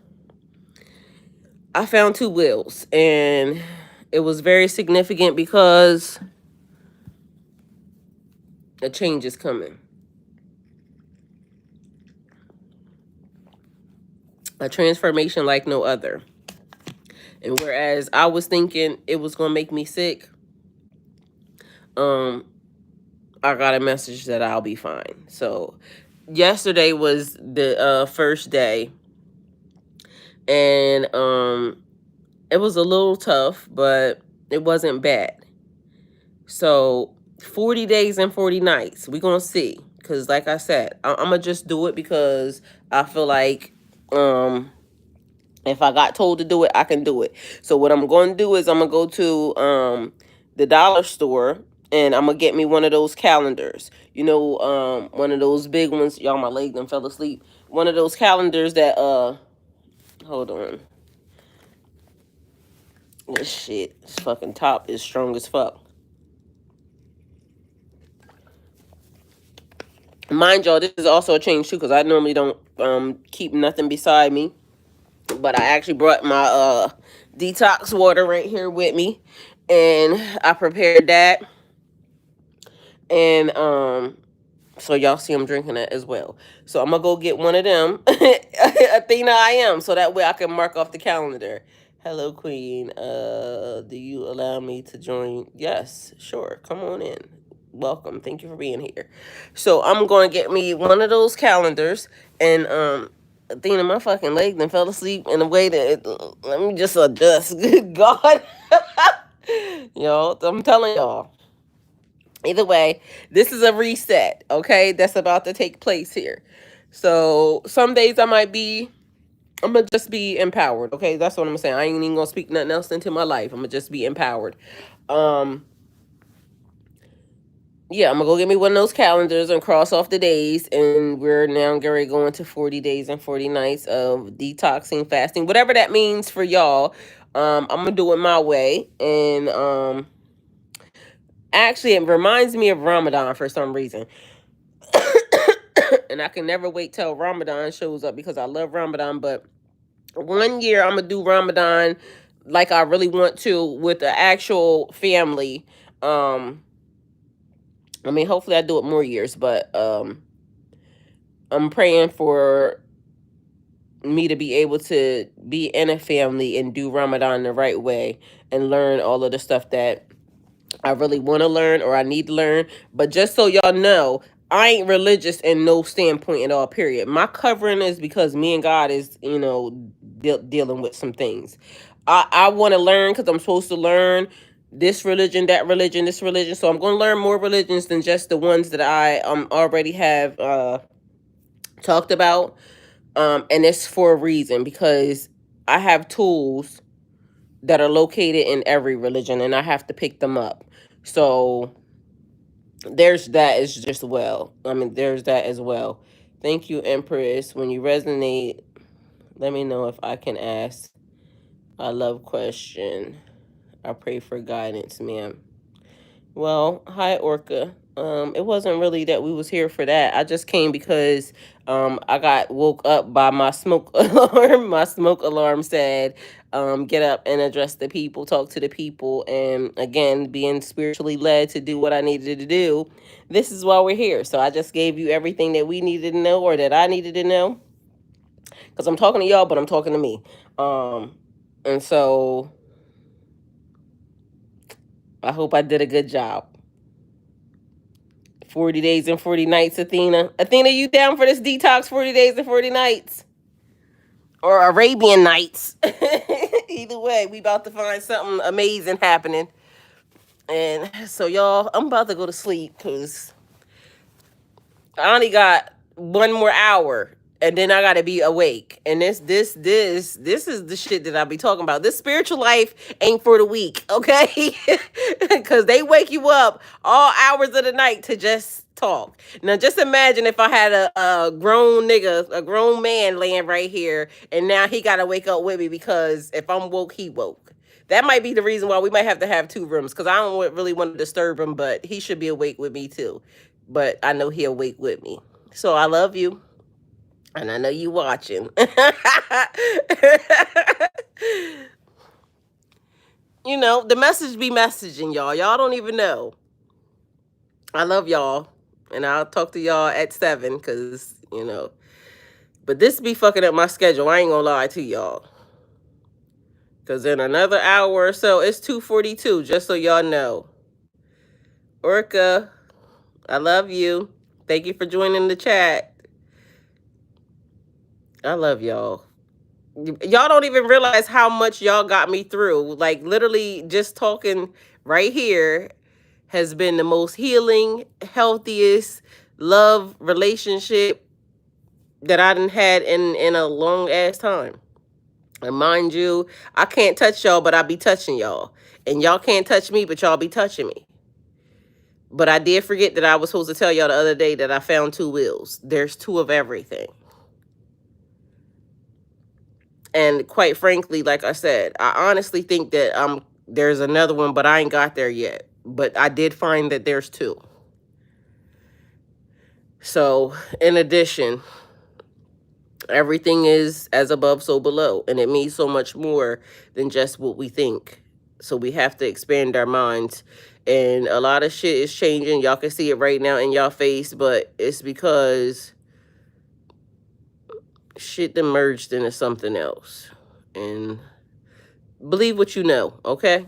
I found two wills, and it was very significant because a change is coming. A transformation like no other. And whereas I was thinking it was going to make me sick, I got a message that I'll be fine. So yesterday was the first day, and it was a little tough, but it wasn't bad. So 40 days and 40 nights, we're gonna see. Because like I said, I'm gonna just do it because I feel like if I got told to do it, I can do it. So what I'm going to do is I'm going to go to the dollar store, and I'm going to get me one of those calendars. One of those big ones. Y'all, my leg done fell asleep. One of those calendars that, hold on. This shit, this fucking top is strong as fuck. Mind y'all, this is also a change too, because I normally don't keep nothing beside me. But I actually brought my detox water right here with me, and I prepared that, and so y'all see I'm drinking that as well. So I'm gonna go get one of them. Athena, I am, so that way I can mark off the calendar. Hello, Queen. Do you allow me to join? Yes, sure. Come on in. Welcome. Thank you for being here. So I'm gonna get me one of those calendars, and Athena, my fucking leg then fell asleep in a way that let me just adjust. Good God. Y'all, I'm telling y'all. Either way, this is a reset, okay? That's about to take place here. So some days I'm gonna just be empowered, okay? That's what I'm saying. I ain't even gonna speak nothing else into my life. I'm gonna just be empowered. Um, Yeah, I'm gonna go get me one of those calendars and cross off the days, and we're now getting going to 40 days and 40 nights of detoxing, fasting, whatever that means for y'all. I'm gonna do it my way, and actually, it reminds me of Ramadan for some reason. And I can never wait till Ramadan shows up because I love Ramadan. But one year I'm gonna do Ramadan like I really want to with the actual family. Um, I mean, hopefully I do it more years, but I'm praying for me to be able to be in a family and do Ramadan the right way and learn all of the stuff that I really want to learn or I need to learn. But just so y'all know, I ain't religious in no standpoint at all, period. My covering is because me and God is, dealing with some things. I want to learn because I'm supposed to learn this religion, that religion, this religion. So I'm going to learn more religions than just the ones that I already have talked about. And it's for a reason because I have tools that are located in every religion and I have to pick them up. So there's that as just well. I mean, there's that as well. Thank you, Empress. When you resonate, let me know if I can ask a love question. I pray for guidance, ma'am. Well, hi Orca. It wasn't really that we was here for that. I just came because I got woke up by my smoke alarm. My smoke alarm said, get up and address the people, talk to the people, and again, being spiritually led to do what I needed to do. This is why we're here. So I just gave you everything that we needed to know or that I needed to know. Because I'm talking to y'all, but I'm talking to me. And so I hope I did a good job. 40 days and 40 nights, Athena. Athena, you down for this detox 40 days and 40 nights? Or Arabian Nights? Either way, we about to find something amazing happening. And so, y'all, I'm about to go to sleep because I only got one more hour and then I gotta be awake. And this is the shit that I be talking about. This spiritual life ain't for the weak, okay? Cause they wake you up all hours of the night to just talk. Now just imagine if I had a grown nigga, a grown man laying right here, and now he gotta wake up with me because if I'm woke, he woke. That might be the reason why we might have to have two rooms because I don't really want to disturb him, but he should be awake with me too. But I know he'll wake with me. So I love you. And I know you watching. The message be messaging y'all. Y'all don't even know. I love y'all. And I'll talk to y'all at 7 because, But this be fucking up my schedule. I ain't gonna lie to y'all. Because in another hour or so, it's 2:42, just so y'all know. Orca, I love you. Thank you for joining the chat. I love y'all. Y'all don't even realize how much y'all got me through. Like, literally, just talking right here has been the most healing, healthiest love relationship that I done had in a long ass time. And mind you, I can't touch y'all, but I be touching y'all. And y'all can't touch me, but y'all be touching me. But I did forget that I was supposed to tell y'all the other day that I found 2 wheels. There's 2 of everything. And quite frankly, like I said, I honestly think that there's another one, but I ain't got there yet. But I did find that there's 2. So, in addition, everything is as above, so below. And it means so much more than just what we think. So we have to expand our minds. And a lot of shit is changing. Y'all can see it right now in y'all face, but it's because shit that merged into something else. And believe what you know, okay?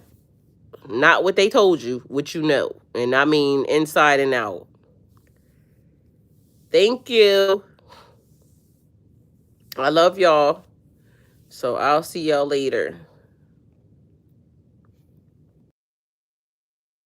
Not what they told you, what you know. And I mean inside and out. Thank you. I love y'all. So I'll see y'all later.